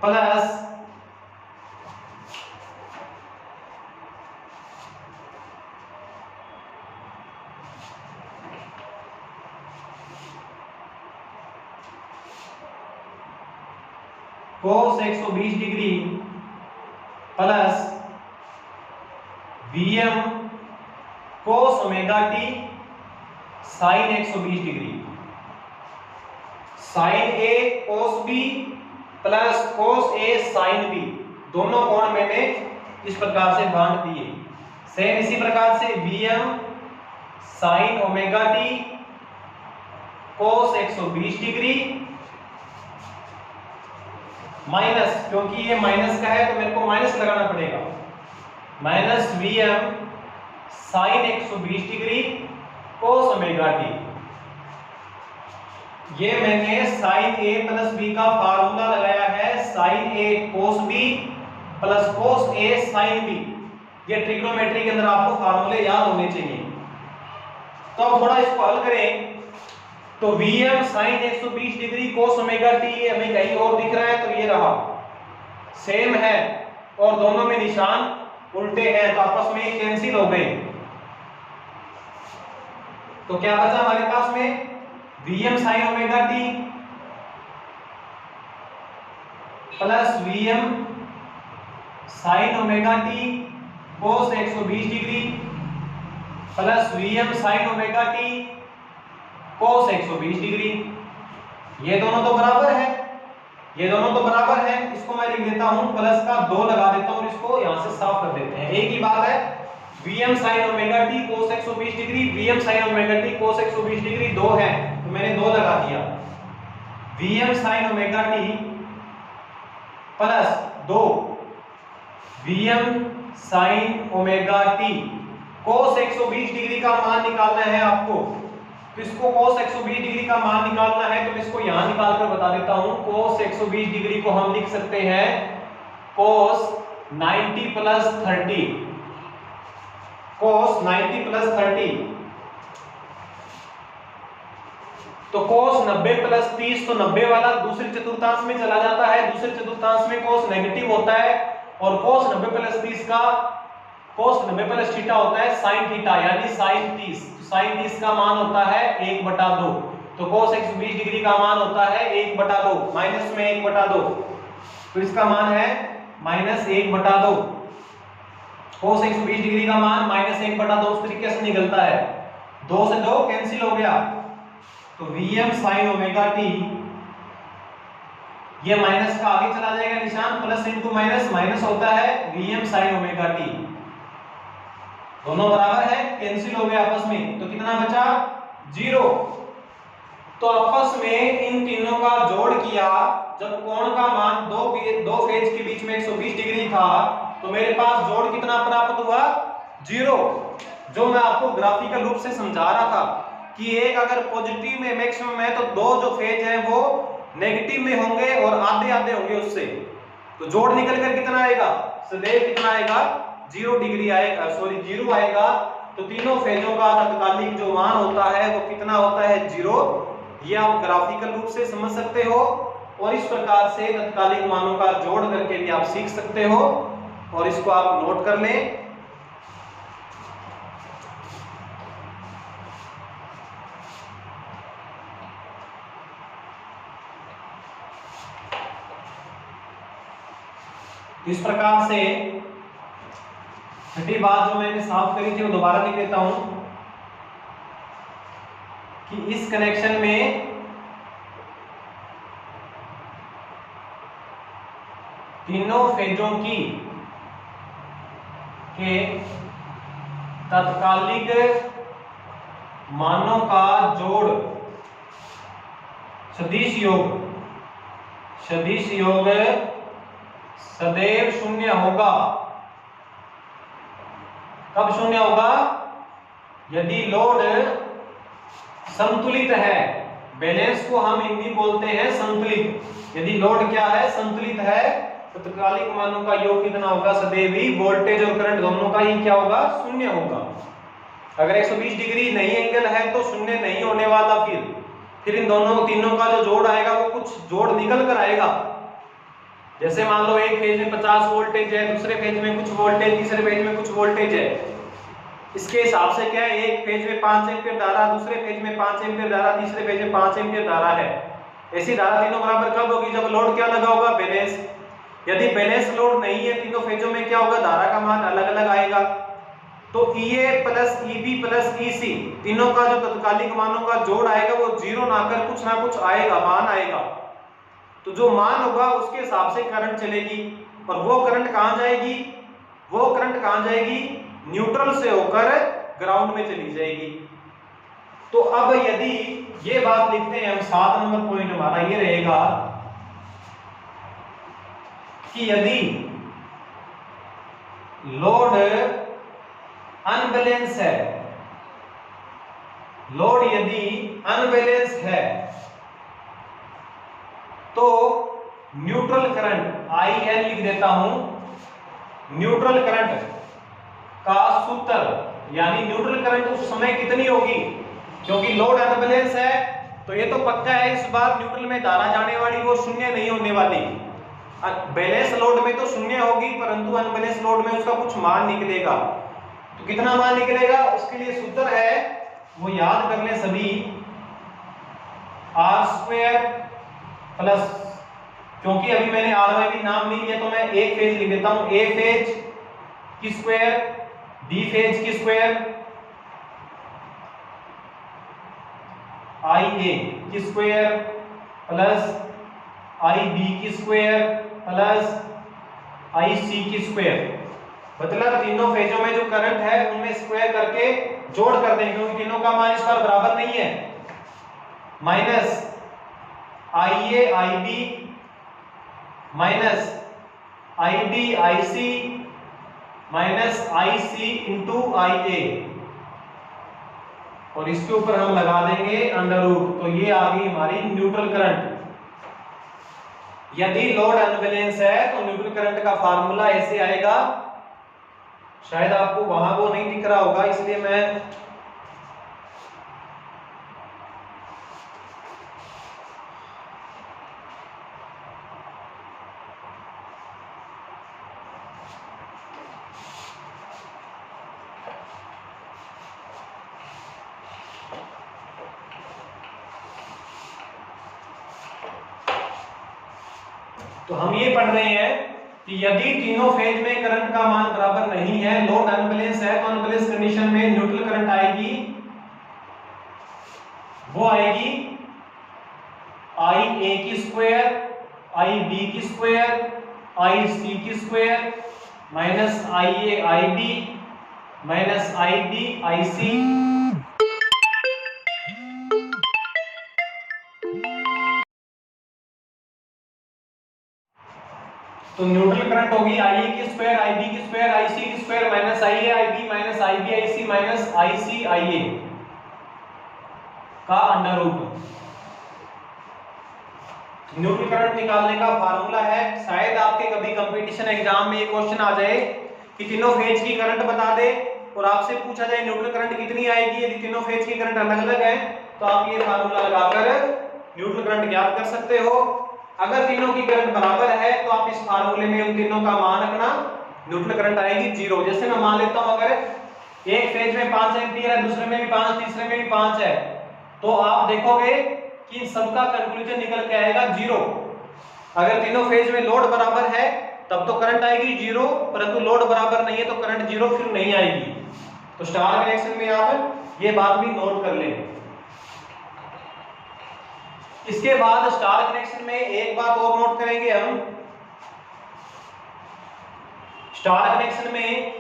plus cos 120 degree plus Vm cos omega t sin 120 degree. sin a cos b plus cos a sin b, दोनों कोण मैंने इस प्रकार से बांट दिए। सेम इसी प्रकार से Vm sin omega t cos 120 degree minus, क्योंकि ये माइनस का है तो मेरे को माइनस लगाना पड़ेगा, minus Vm sin 120 degree cos omega t। ये मैंने sin a प्लस b का फार्मूला लगाया है, sin a cos b plus cos a sin b। ये ट्रिग्नोमेट्री के अंदर आपको फार्मूले याद होने चाहिए। तो अब थोड़ा इसको हल करें। तो Vm sin 120 degree cos omega t ये हमें कहीं और दिख रहा है, तो ये रहा, सेम है और दोनों में निशान उल्टे हैं, तो आपस में कैंसिल हो गए। तो क्या बचा हमारे पास में Vm sin omega t plus Vm sin omega t cos 120 degree plus Vm sin omega t cos 120 degree. ये दोनों तो बराबर है, ये दोनों तो बराबर है। इसको मैं लिख देता हूं प्लस का 2 लगा देता हूं और इसको यहां से साफ कर देते हैं। एक ही बात है, Vm sin omega t cos 120 degree, Vm sin omega t cos 120 degree 2 है तो मैंने 2 लगा दिया। Vm sin omega t plus 2 Vm sin omega t cos 120 degree का मान निकालना है आपको। तो इसको cos 120 डिग्री का मान निकालना है तो मैं इसको यहां निकाल कर बता देता हूं। cos 120 डिग्री को हम लिख सकते हैं cos 90 प्लस 30, cos 90 प्लस 30 तो cos 90 प्लस 30, तो 90 वाला दूसरे चतुर्थांश में चला जाता है, दूसरे चतुर्थांश में cos नेगेटिव होता है, और cos 90 प्लस 30 का cos 90 प्लस थीटा होता है sin थीटा, यानी sin 30। तो sin 30 का मान होता है 1/2, तो cos 120 डिग्री का मान होता है 1/2, माइनस में 1/2, तो इसका मान है -1/2। cos 120 डिग्री का मान -1/2 उस तरीके से निकलता है, 2 से 2 कैंसिल हो गया, तो Vm sin ओमेगा t, ये माइनस का आगे चला जाएगा निशान, प्लस इंटू माइनस, माइनस होता है Vm sin ओमेगा t, दोनों बराबर है, कैंसिल हो गए आपस में, तो कितना बचा 0। तो आपस में इन तीनों का जोड़ किया, जब कोण का मान दो फेज के बीच में 120 डिग्री था, तो मेरे पास जोड़ कितना प्राप्त हुआ 0, जो मैं आपको ग्राफिकल रूप से समझा रहा था कि एक अगर पॉजिटिव में मैक्सिमम है तो दो जो फेज हैं वो नेगेटिव में होंगे और आधे आधे होंगे उससे, तो जोड़ निकल कर कितना आएगा, सदैव कितना आएगा 0 डिग्री आएगा, सॉरी 0 आएगा। तो तीनों फेजों का तत्कालिक जो मान होता है वो कितना होता है 0, ये आप ग्राफिकल रूप से समझ सकते हो, और इस प्रकार से तत्कालिक मानों का जोड़ करके भी आप सीख सकते हो, और इसको आप नोट कर लें। इस प्रकार से छठी बात जो मैंने साफ करी थी वो दोबारा लिख देता हूं कि इस कनेक्शन में तीनों फेजों की के तात्कालिक मानों का जोड़ सदिश योग सदैव शून्य होगा। कब शून्य होगा, यदि लोड संतुलित है, बैलेंस को हम हिंदी बोलते हैं संतुलित, यदि लोड क्या है संतुलित है, तो तात्कालिक मानों का योग कितना होगा, सदैव ही वोल्टेज और करंट दोनों का ही क्या होगा, शून्य होगा। अगर 120 डिग्री नहीं एंगल है तो शून्य नहीं होने वाला, फिर इन दोनों तीनों का जो जोड़ आएगा वो कुछ जोड़ निकल कर आएगा। जैसे मान लो एक फेज में 50 वोल्टेज है, दूसरे फेज में कुछ वोल्टेज, तीसरे फेज में कुछ वोल्टेज है, इसके हिसाब से क्या है, एक फेज में 5 एम्पीयर धारा, दूसरे फेज में 5 एम्पीयर धारा, तीसरे फेज में 5 एम्पीयर धारा है। ऐसी धारा तीनों बराबर कब होगी, जब लोड क्या लगा होगा, बैलेंस। यदि बैलेंस लोड नहीं है तीनों फेजों में, क्या होगा, धारा का मान अलग अलग आएगा। तो EA plus EB plus EC तीनों का जो तत्कालिक मानों का जोड़ आएगा वो 0 ना कर कुछ ना कुछ आएगा, मान आएगा। तो जो मान होगा उसके हिसाब से करंट चलेगी, और वो करंट कहां जाएगी, वो करंट कहां जाएगी, न्यूट्रल से होकर ग्राउंड में चली जाएगी। तो अब यदि ये बात लिखते हैं हम, 7 नंबर पॉइंट हमारा ये रहेगा कि यदि लोड अनबैलेंस है, लोड यदि अनबैलेंस है तो न्यूट्रल करंट IL लिख देता हूं, न्यूट्रल करंट का सूत्र, यानी न्यूट्रल करंट उस समय कितनी होगी, क्योंकि लोड अनबैलेंस है तो ये तो पक्का है इस बार न्यूट्रल में धारा जाने वाली वो शून्य नहीं होने वाली। बैलेंस लोड में तो शून्य होगी, परंतु अनबैलेंस लोड में उसका कुछ मान निकलेगा। तो कितना मान निकलेगा, उसके लिए सूत्र है वो याद कर ले सभी, R² प्लस, क्योंकि अभी मैंने RYB नाम नहीं लिया तो मैं एक फेज लिख देता हूं, A फेज की स्क्वायर, B फेज की स्क्वायर, IA की स्क्वायर प्लस IB की स्क्वायर प्लस IC की स्क्वायर। मतलब तीनों फेजों में जो करंट है उनमें स्क्वायर करके जोड़ कर देंगे, क्योंकि तीनों का मान इस बार बराबर नहीं है। Minus IA IB minus IB IC minus IC into IA, और इसके ऊपर हम लगा देंगे अंडर रूट, तो ये आ गई हमारी न्यूट्रल करंट। यदि लोड अनबैलेंस है तो न्यूट्रल करंट का फार्मूला ऐसे आएगा, शायद आपको वहां वो नहीं दिख रहा होगा इसलिए मैं तो हम ये पढ़ रहे हैं कि यदि तीनों फेज में करंट का मान बराबर नहीं है, लोड अनबैलेंस है, तो अनबैलेंस कंडीशन में न्यूट्रल करंट आएगी, वो आएगी आई ए की स्क्वायर, आई बी की स्क्वायर, आई सी की square minus I A I B minus I B I C. तो न्यूट्रल करंट होगी आई ए की स्क्वायर, आई बी की स्क्वायर, आई सी की square minus I A I B minus I B I C minus I C I A का under root. Neutral current निकालने का formula है, शायद आपके कभी कंपटीशन एग्जाम में ये क्वेश्चन आ जाए कि तीनों फेज की करंट बता दे और आपसे पूछा जाए न्यूट्रल करंट कितनी आएगी। यदि तीनों फेज की करंट अलग अलग है तो आप ये फार्मूला लगाकर न्यूट्रल करंट ज्ञात कर सकते हो। अगर तीनों की करंट बराबर है तो आप इस फार्मूले में उन तीनों का मान रखना, न्यूट्रल करंट आएगी 0। जैसे मैं मान लेता हूं अगर एक फेज में 5 एंपियर है, दूसरे में भी 5, तीसरे में भी 5 है, तो आप देखोगे कि सबका कंक्लूजन निकल के आएगा 0। अगर तीनों फेज में लोड बराबर है तब तो करंट आएगी 0, परंतु लोड बराबर नहीं है तो करंट 0 फिर नहीं आएगी। तो स्टार कनेक्शन में आप ये बात भी नोट कर लें। इसके बाद स्टार कनेक्शन में एक बात और नोट करेंगे हम, स्टार कनेक्शन में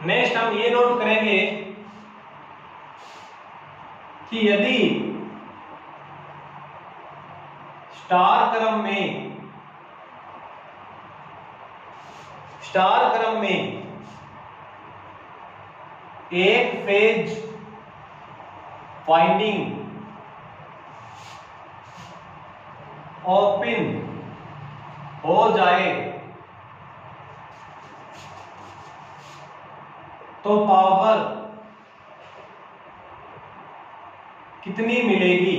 नेक्स्ट हम ये नोट करेंगे कि यदि स्टार क्रम में एक फेज वाइंडिंग ओपन हो जाए तो पावर कितनी मिलेगी।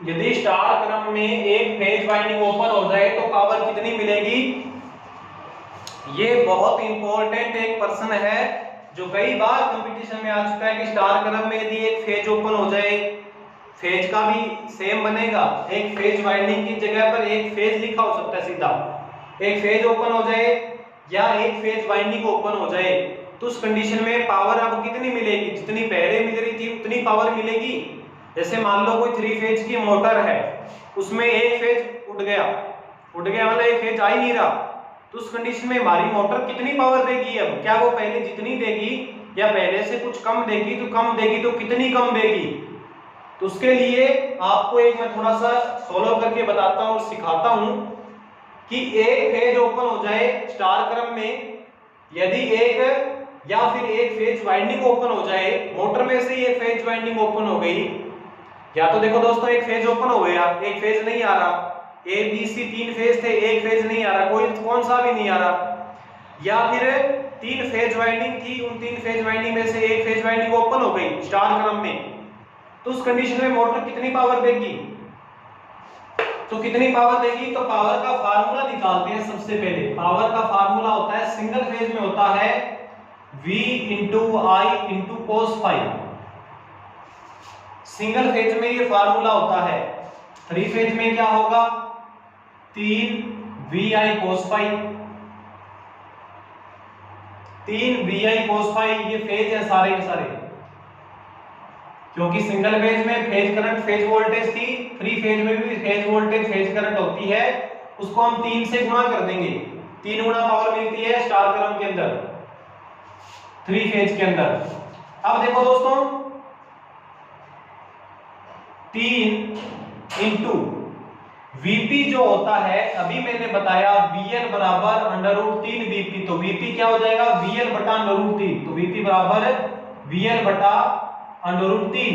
यदि स्टार क्रम में एक फेज वाइंडिंग ओपन हो जाए तो पावर कितनी मिलेगी। ये बहुत इंपॉर्टेंट एक प्रश्न है जो कई बार कंपटीशन में आ चुका है कि स्टार क्रम में यदि एक फेज ओपन हो जाए, फेज का भी सेम बनेगा, एक फेज वाइंडिंग की जगह पर एक फेज लिखा हो सकता है सीधा, एक फेज ओपन हो जाए या एक फेज वाइंडिंग ओपन हो जाए तो उस कंडीशन में पावर अब कितनी मिलेगी, जितनी पहले मिल रही थी उतनी पावर मिलेगी। जैसे मान लो कोई 3 फेज की मोटर है, उसमें एक फेज उठ गया मतलब एक फेज आ ही नहीं रहा, तो उस कंडीशन में हमारी मोटर कितनी पावर देगी। अब क्या वो पहले जितनी देगी या पहले से कुछ कम देगी, तो कम देगी तो कितनी कम देगी। तो उसके लिए आपको एक मैं थोड़ा सा सोल्व करके बताता हूँ और सिखाता हूँ कि एक फेज ओपन हो जाए स्टार क्रम में, यदि एक या फिर एक फेज वाइंडिंग ओपन हो जाए, मोटर में से एक फेज वाइंडिंग ओपन हो गई, या तो देखो दोस्तों एक फेज ओपन हो गया, एक फेज नहीं आ रहा, ए बी सी 3 फेज थे, एक फेज नहीं आ रहा, कौन सा भी नहीं आ रहा, या फिर 3 फेज वाइंडिंग थी, उन 3 फेज वाइंडिंग में से एक फेज वाइंडिंग ओपन हो गई स्टार क्रम में, तो उस कंडीशन में मोटर कितनी पावर देगी। तो कितनी पावर देगी, तो पावर का फार्मूला निकालते हैं। सबसे पहले पावर का फार्मूला होता है, सिंगल फेज में होता है V into I into cos five, single phase में ये फार्मूला होता है। 3 फेज में क्या होगा, 3 VI कोस फाइव, 3 VI कोस फाइव, ये फेज है सारे के सारे, क्योंकि सिंगल फेज में फेज करंट फेज वोल्टेज थी, 3 फेज में भी फेज वोल्टेज फेज करंट होती है, उसको हम 3 से गुणा कर देंगे, 3 गुना पावर मिलती है स्टार क्रम के अंदर 3 फेज के अंदर। अब देखो दोस्तों 3 इंटू Vp जो होता है, अभी मैंने बताया VL बराबर √3 Vp, तो Vp क्या हो जाएगा VL बटा √3, तो Vp बराबर VL बटा √3।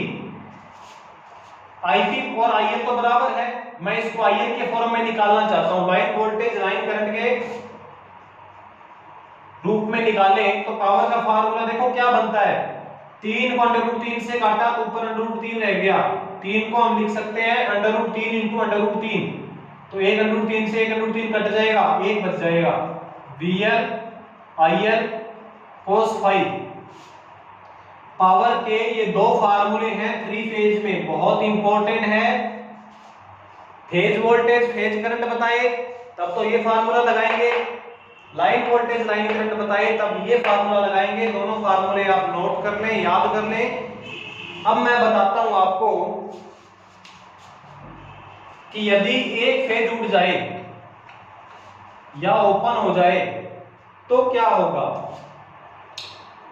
IP और IL तो बराबर है, मैं इसको IL के फॉर्म में निकालना चाहता हूं, लाइन वोल्टेज लाइन करंट के रूप में निकाले तो पावर का फार्मूला देखो क्या बनता है, 3 को √3 से काटा तो ऊपर √3 रह गया, 3 को हम लिख सकते हैं √3 इंटू √3, तो 1 √3 से 1 √3 कट जाएगा, 1 बच जाएगा, VL IL cos 5 पावर के ये दो फार्मूले हैं थ्री फेज में, बहुत इंपॉर्टेंट है। फेज वोल्टेज फेज करंट बताए तब तो ये फार्मूला लगाएंगे, लाइन वोल्टेज लाइन करंट बताए तब ये फार्मूला लगाएंगे। दोनों फार्मूले आप नोट कर लें, याद कर लें। अब मैं बताता हूं आपको कि यदि एक फेज उठ जाए या ओपन हो जाए तो क्या होगा।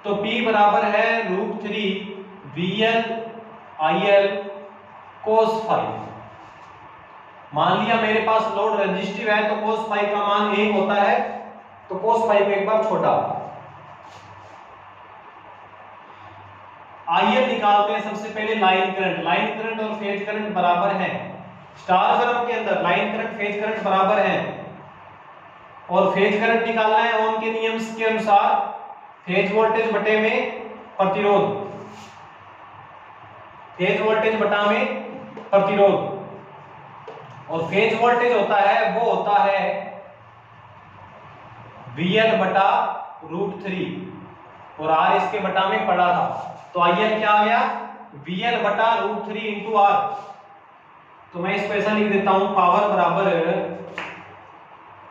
तो P बराबर है √3 VL IL cos फाई। मान लिया मेरे पास लोड रेजिस्टिव है तो cos फाई का मान 1 होता है, तो cos फाई को एक बार छोटा। IL निकालते हैं सबसे पहले लाइन करंट और फेज करंट बराबर है। स्टार क्रम के अंदर लाइन करंट फेज करंट बराबर है और फेज करंट निकालना है ओम के नियम के अनुसार, फेज वोल्टेज बटे में प्रतिरोध, फेज वोल्टेज बटा में प्रतिरोध। और फेज वोल्टेज होता है वो होता है VL बटा √3 और R इसके बटा में पड़ा था, तो IL क्या आ गया VL बटा √3 इंटू R। तो मैं इसको ऐसा लिख देता हूं, पावर बराबर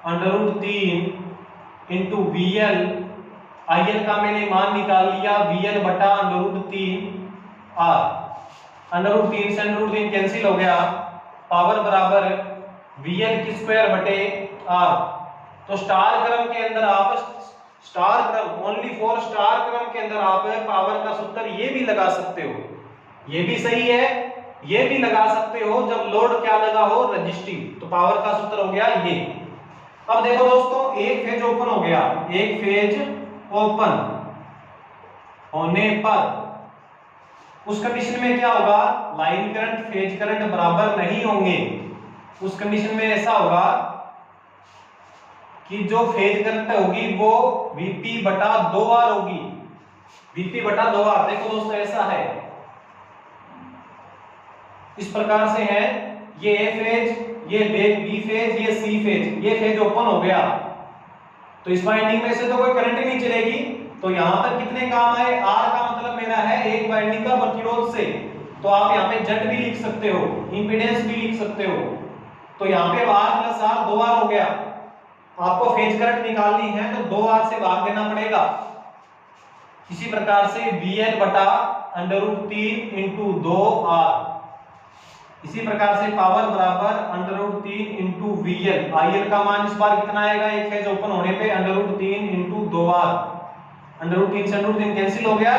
√3 इंटू VL, IL का मैंने मान निकाल लिया VL बटा √3 R। √3 से √3 कैंसिल हो गया, पावर बराबर VL की स्क्वायर बटे R। तो स्टार क्रम के अंदर आप स्टार क्रम ओनली फॉर स्टार क्रम के अंदर आप पावर का सूत्र ये भी लगा सकते हो, ये भी सही है, ये भी लगा सकते हो जब लोड क्या लगा हो रेजिस्टिव, तो पावर का सूत्र हो गया ये। अब देखो दोस्तों, एक फेज ओपन हो गया, एक फेज ओपन होने पर उस कंडीशन में क्या होगा, लाइन करंट फेज करंट बराबर नहीं होंगे। उस कंडीशन में ऐसा होगा कि जो फेज करंट होगी वो Vp बटा 2R होगी, Vp बटा 2R। देखो दोस्तों ऐसा है, इस प्रकार से है, ये A फेज, ये B फेज, ये C फेज, ये फेज ओपन हो गया तो इस वाइंडिंग में से तो कोई करंट ही नहीं चलेगी। तो यहां पर कितने काम आए, R का मतलब मेरा है एक वाइंडिंग का प्रतिरोध से, तो आप यहाँ पे Z भी लिख सकते हो, इंपीडेंस भी लिख सकते हो। तो यहाँ पे R प्लस R 2R हो गया। आपको फेज करंट निकालनी है तो 2R से भाग देना पड़ेगा। इसी प्रकार से VL बटा √3 इंटू 2R। इसी प्रकार से पावर बराबर √3 इंटू VL, IL का मान इस बार कितना आएगा, एक फेज ओपन होने पे √3 इंटू 2R। √3 से √3 कैंसिल हो गया,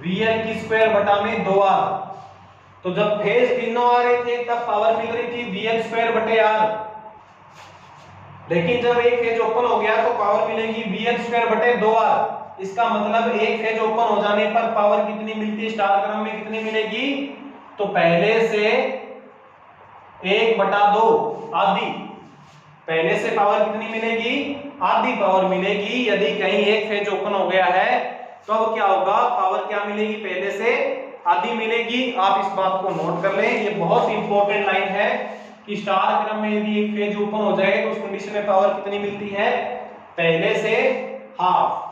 VL की स्क्वायर बटा में 2R। तो जब फेज तीनों आ रहे थे तब पावर मिल रही थी VL स्क्वायर बटे R, लेकिन जब एक फेज ओपन हो गया तो पावर मिलेगी VL स्क्वायर बटे 2R। इसका मतलब एक फेज ओपन हो जाने पर पावर कितनी मिलती है, स्टार क्रम में कितनी मिलेगी, तो पहले से 1/2 आधी, पहले से पावर कितनी मिलेगी, आधी पावर मिलेगी। यदि कहीं एक फेज ओपन हो गया है तो अब क्या होगा, पावर क्या मिलेगी, पहले से आधी मिलेगी। आप इस बात को नोट कर लें, ये बहुत इंपॉर्टेंट लाइन है कि स्टार क्रम में यदि एक फेज ओपन हो जाए तो उस कंडीशन में पावर कितनी मिलती है, पहले से हाफ।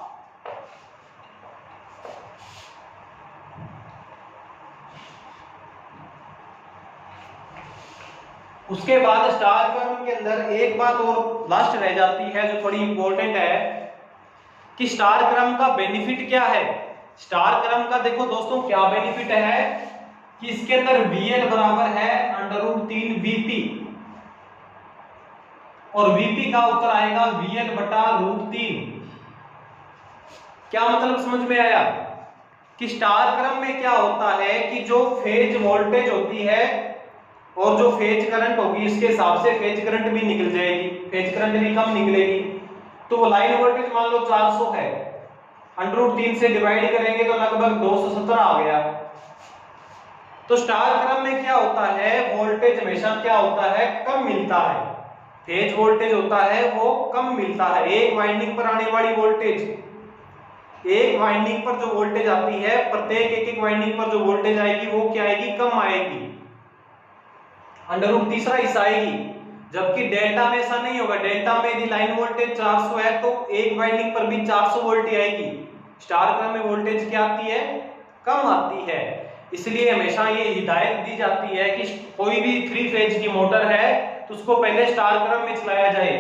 उसके बाद स्टार क्रम के अंदर एक बात और लास्ट रह जाती है जो थोड़ी इंपॉर्टेंट है कि स्टार क्रम का बेनिफिट क्या है। स्टार क्रम का देखो दोस्तों क्या बेनिफिट है कि इसके अंदर VL बराबर है √3 Vp और Vp का उत्तर आएगा VL बटा √3। क्या मतलब समझ में आया कि स्टार क्रम में क्या होता है कि जो फेज वोल्टेज होती है और जो फेज करंट होगी इसके हिसाब से फेज करंट भी निकल जाएगी, फेज करंट भी कम निकलेगी। तो वो लाइन वोल्टेज मान लो 400 है, √3 से डिवाइड करेंगे तो लगभग 217 आ गया। तो स्टार क्रम में क्या होता है, वोल्टेज हमेशा क्या होता है, कम मिलता है। फेज वोल्टेज होता है वो कम मिलता है, एक वाइंडिंग पर आने वाली वोल्टेज, एक वाइंडिंग पर जो वोल्टेज आती है, प्रत्येक एक वाइंडिंग पर जो वोल्टेज आएगी वो क्या आएगी, कम आएगी, √3 हिस्सा आएगी। जबकि डेल्टा में ऐसा नहीं होगा, डेल्टा में यदि लाइन वोल्टेज 400 है तो एक वाइंडिंग पर भी 400 वोल्ट ही आएगी। स्टार क्रम में वोल्टेज क्या आती है, कम आती है। इसलिए हमेशा ये हिदायत दी जाती है कि कोई भी 3 फेज की मोटर है तो उसको पहले स्टार क्रम में चलाया जाए,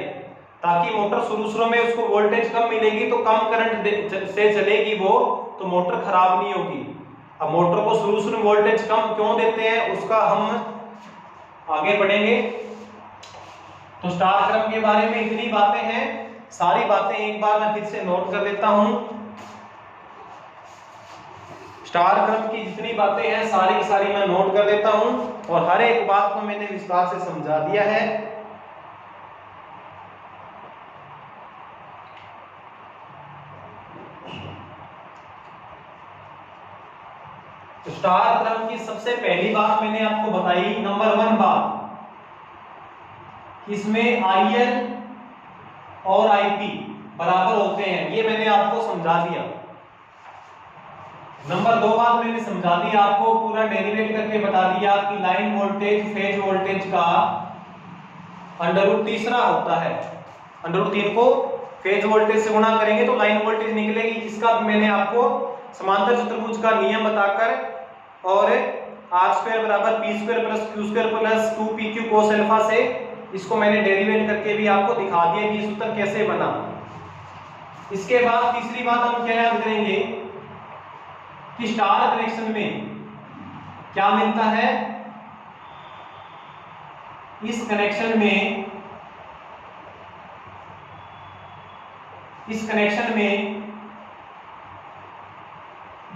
ताकि मोटर शुरू में उसको वोल्टेज कम मिलेगी तो कम करंट से चलेगी वो, तो मोटर खराब नहीं होगी। अब मोटर को शुरू में वोल्टेज कम क्यों देते हैं उसका हम आगे बढ़ेंगे। तो स्टार क्रम के बारे में इतनी बातें हैं, सारी बातें एक बार मैं फिर से नोट कर देता हूं। स्टार क्रम की जितनी बातें हैं सारी की सारी मैं नोट कर देता हूं, और हर एक बात को मैंने विस्तार से समझा दिया है। स्टार क्रम की सबसे पहली बात मैंने आपको बताई, नंबर 1 बात, इसमें IN और IP बराबर होते हैं, ये मैंने आपको समझा दिया। नंबर 2 बात मैंने समझा दी आपको, पूरा डेरिवेट करके बता दिया कि लाइन वोल्टेज फेज वोल्टेज का √3 होता है। √3 को फेज वोल्टेज से गुणा करेंगे तो लाइन वोल्टेज निकलेगी। इसका मैंने आपको समांतर चतुर्भुज का नियम बताकर और R² बराबर P² plus Q² plus 2PQ cos alpha से इसको मैंने डेरिवेट करके भी आपको दिखा दिया कि सूत्र कैसे बना। इसके बाद तीसरी बात हम क्या याद करेंगे कि स्टार कनेक्शन में क्या मिलता है, इस कनेक्शन में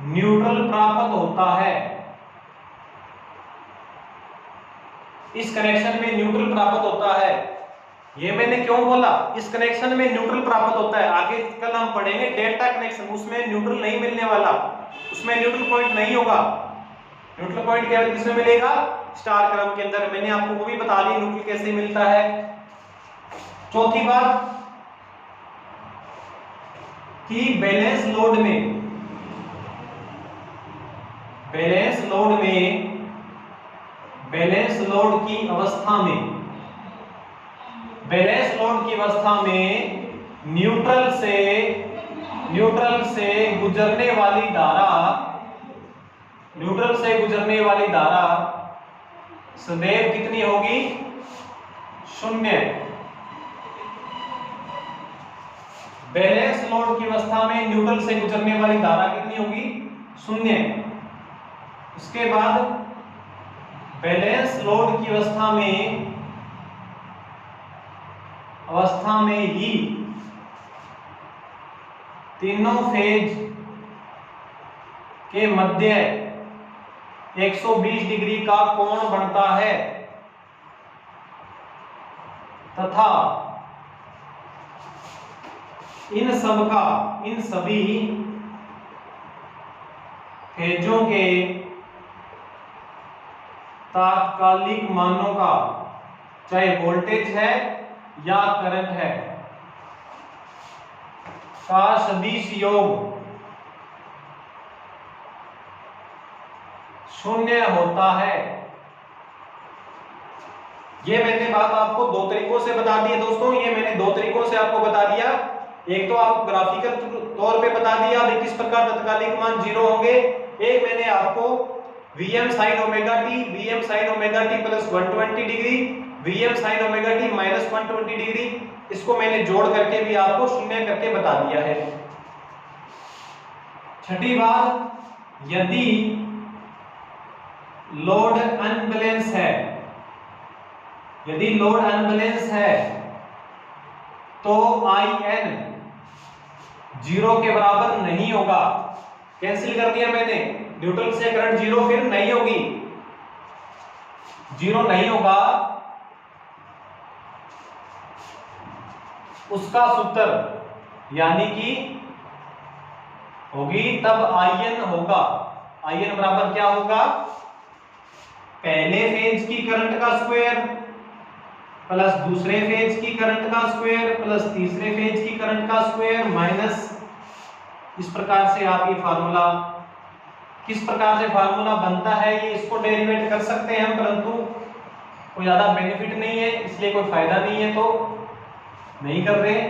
न्यूट्रल प्राप्त होता है। इस कनेक्शन में न्यूट्रल प्राप्त होता है। ये मैंने क्यों बोला, इस कनेक्शन में न्यूट्रल प्राप्त होता है। आगे कल हम पढ़ेंगे डेल्टा कनेक्शन, उसमें न्यूट्रल नहीं मिलने वाला, उसमें न्यूट्रल पॉइंट नहीं होगा। न्यूट्रल पॉइंट केवल किसमें मिलेगा, स्टार क्रम के अंदर। मैंने आपको वो भी बता दी न्यूट्रल कैसे मिलता है। चौथी बात कि बैलेंस लोड की अवस्था में न्यूट्रल से गुजरने वाली धारा सदैव कितनी होगी, 0। बैलेंस लोड की अवस्था में न्यूट्रल से गुजरने वाली धारा कितनी होगी, 0। उसके बाद बैलेंस लोड की अवस्था में ही तीनों फेज के मध्य 120 डिग्री का कोण बनता है तथा इन सभी फेजों के तात्कालिक मानों का, चाहे वोल्टेज है या करंट है, का सदिश योग 0 होता है। ये मैंने बात आपको 2 तरीकों से बता दी है दोस्तों। ये मैंने 2 तरीकों से आपको बता दिया। एक तो आपको ग्राफिकल तौर पे बता दिया किस प्रकार तात्कालिक मान 0 होंगे। एक मैंने आपको Vm sin omega t plus 120 degree, Vm sin omega t minus 120 degree, इसको मैंने जोड़ करके भी आपको 0 करके बता दिया है। छठी बात, यदि लोड अनबैलेंस है तो IN 0 के बराबर नहीं होगा। कैंसिल कर दिया मैंने, न्यूट्रल से करंट 0 फिर नहीं होगी, 0 नहीं होगा। उसका सूत्र यानी कि होगी तब IN होगा। IN बराबर क्या होगा, पहले फेज की करंट का स्क्वायर प्लस दूसरे फेज की करंट का स्क्वायर प्लस तीसरे फेज की करंट का स्क्वायर माइनस, इस प्रकार से आप ये फार्मूला, किस प्रकार से फार्मूला बनता है ये इसको डेरिवेट कर सकते हैं हम, परंतु कोई ज्यादा बेनिफिट नहीं है, इसलिए कोई फायदा नहीं है तो नहीं कर रहे।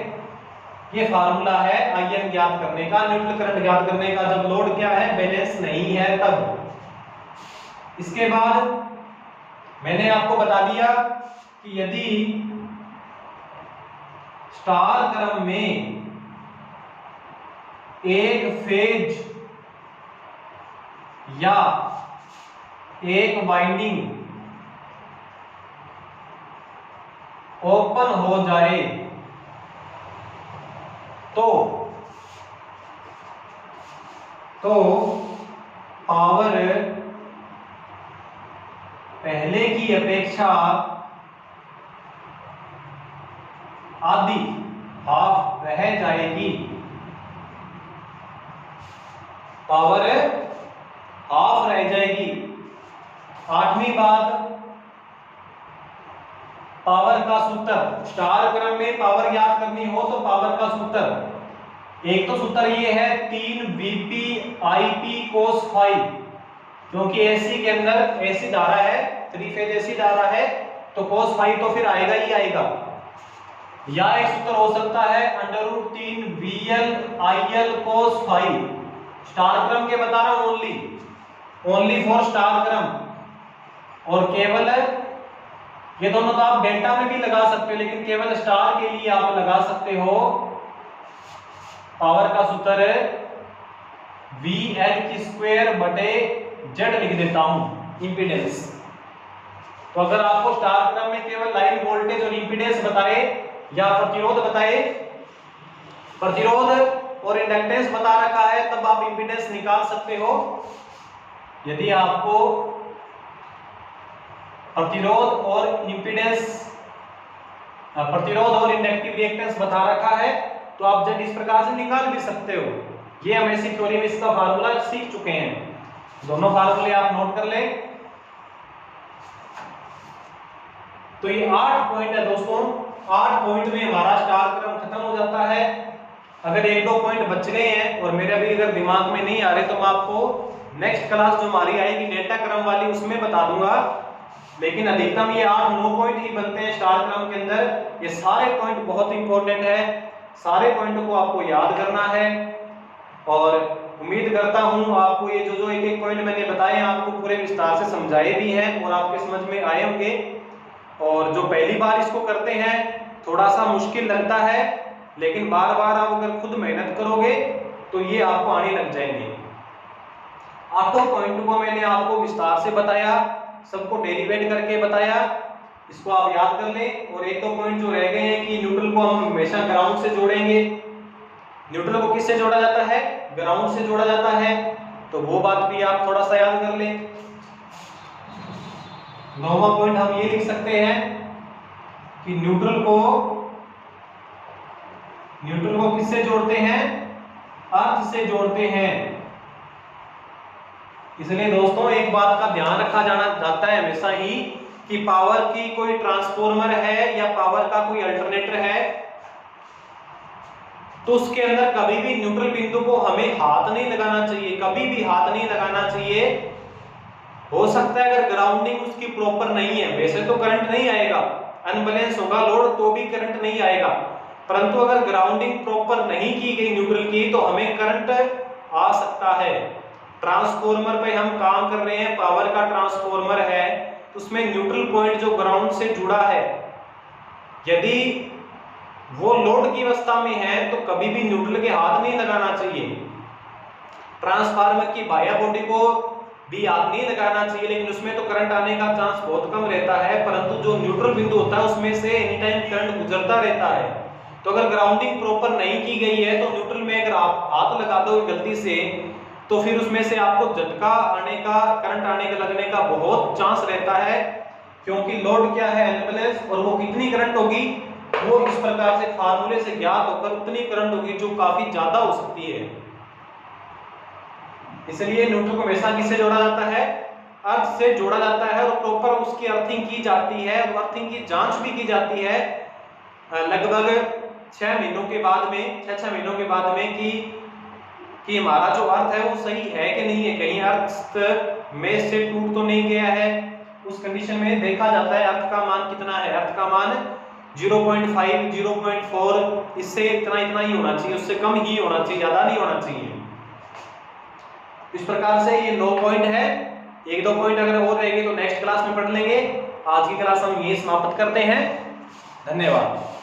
ये फार्मूला है आईएन ज्ञात करने का, न्यूट्रल करंट ज्ञात करने का, जब लोड क्या है, बैलेंस नहीं है तब। इसके बाद मैंने आपको बता दिया कि यदि स्टार क्रम में एक फेज या एक वाइंडिंग ओपन हो जाए तो पावर पहले की अपेक्षा आधी हाफ रह जाएगी। पावर हाफ रह जाएगी। आठवीं बात, पावर का सूत्र, स्टार क्रम में पावर ज्ञात करनी हो तो पावर का सूत्र, एक तो सूत्र ये है 3 Vp Ip cos phi, क्योंकि एसी के अंदर एसी धारा है, 3 फेज एसी धारा है, तो cos phi तो फिर आएगा ही आएगा। या एक सूत्र हो सकता है √3 VL IL cos phi, star क्रम के बता रहा हूं, ओनली फॉर स्टार क्रम। और केवल ये दोनों तो आप डेल्टा में भी लगा सकते हो, लेकिन केवल स्टार के लिए आप लगा सकते हो पावर का सूत्र VL² लिख देता हूं, इंपीडेंस। तो अगर आपको स्टार क्रम में केवल लाइन वोल्टेज और इंपीडेंस बताए या प्रतिरोध बताए, प्रतिरोध और इंडक्टेंस बता रखा है, तब आप इंपीडेंस निकाल सकते हो। यदि आपको प्रतिरोध और इंपीडेंस, प्रतिरोध और इंडक्टिव रिएक्टेंस बता रखा है, तो आप जब इस प्रकार से निकाल भी सकते हो। ये हम ऐसी थ्योरी में इसका फार्मूला सीख चुके हैं, दोनों फार्मूले आप नोट कर लें। तो ये 8 पॉइंट है दोस्तों, 8 पॉइंट में हमारा स्टार क्रम खत्म हो जाता है। अगर 1-2 पॉइंट बच गए हैं और मेरे अभी अगर दिमाग में नहीं आ रहे, तो मैं आपको नेक्स्ट क्लास जो हमारी आएगी डेल्टा क्रम वाली, उसमें बता दूंगा। लेकिन अधिकतम ये 8-9 पॉइंट ही बनते हैं स्टार क्रम के अंदर। ये सारे पॉइंट बहुत इंपॉर्टेंट है, सारे पॉइंटों को आपको याद करना है। और उम्मीद करता हूं आपको ये जो एक एक पॉइंट मैंने बताए हैं, आपको पूरे विस्तार से समझाए भी हैं और आपके समझ में आए होंगे। और जो पहली बार इसको करते हैं थोड़ा सा मुश्किल लगता है, लेकिन बार बार आप अगर खुद मेहनत करोगे तो ये आपको आने लग जाएंगे। 8 पॉइंट को मैंने आपको विस्तार से बताया, सबको डेरिवेट करके बताया, इसको आप याद कर लें। और 1-2 पॉइंट जो रह गए हैं कि न्यूट्रल को हम हमेशा ग्राउंड से जोड़ेंगे। न्यूट्रल को किससे जोड़ा जाता है? ग्राउंड से जोड़ा जाता है, तो वो बात भी आप थोड़ा सा याद कर लें। 9वां पॉइंट हम ये लिख सकते हैं कि न्यूट्रल को किससे जोड़ते हैं? अर्थ से जोड़ते हैं। इसलिए दोस्तों एक बात का ध्यान रखा जाता है हमेशा ही कि पावर की कोई ट्रांसफॉर्मर है या पावर का कोई अल्टरनेटर है, तो उसके अंदर कभी भी न्यूट्रल बिंदु को हमें हाथ नहीं लगाना चाहिए, कभी भी हाथ नहीं लगाना चाहिए। हो सकता है अगर ग्राउंडिंग उसकी प्रॉपर नहीं है, वैसे तो करंट नहीं आएगा, अनबैलेंस होगा लोड तो भी करंट नहीं आएगा, परंतु अगर ग्राउंडिंग प्रॉपर नहीं की गई न्यूट्रल की, तो हमें करंट आ सकता है। ट्रांसफॉर्मर पे हम काम कर रहे हैं, पावर का ट्रांसफॉर्मर है, तो उसमें न्यूट्रल पॉइंट जो ग्राउंड से जुड़ा है, यदि वो लोड की अवस्था में है तो कभी भी न्यूट्रल के हाथ नहीं लगाना चाहिए। ट्रांसफार्मर की बाह्य बॉडी को भी हाथ नहीं लगाना चाहिए, लेकिन उसमें तो करंट आने का चांस बहुत कम रहता है, परंतु जो न्यूट्रल बिंदु होता है उसमें से एनी टाइम करंट गुजरता रहता है। तो अगर ग्राउंडिंग प्रॉपर नहीं की गई है तो न्यूट्रल में अगर आप हाथ लगा दो गलती से, तो फिर उसमें से आपको झटका आने का, करंट आने का, लगने का बहुत चांस रहता है, क्योंकि लोड क्या है? अनबैलेंस। और वो कितनी करंट होगी? वो इस प्रकार से फार्मूले से ज्ञात होकर उतनी करंट होगी जो काफी ज्यादा हो सकती है। इसलिए न्यूट्रल को हमेशा किससे जोड़ा जाता है? अर्थ से जोड़ा जाता है, और प्रॉपर उसकी अर्थिंग की जाती है, और अर्थिंग की जांच भी की जाती है लगभग 6 महीनों के बाद में, 6 महीनों के बाद में कि हमारा जो अर्थ है वो सही है कि नहीं है, कहीं अर्थ में से टूट तो नहीं गया है। उस कंडीशन में देखा जाता है अर्थ का मान कितना है। अर्थ का मान 0.5, 0.4, इससे इतना इतना ही होना चाहिए, उससे कम ही होना चाहिए, ज्यादा नहीं होना चाहिए। इस प्रकार से ये 9 पॉइंट है। एक दो पॉइंट अगर और रहेंगे तो नेक्स्ट क्लास में पढ़ लेंगे। आज की क्लास हम यही समाप्त करते हैं। धन्यवाद।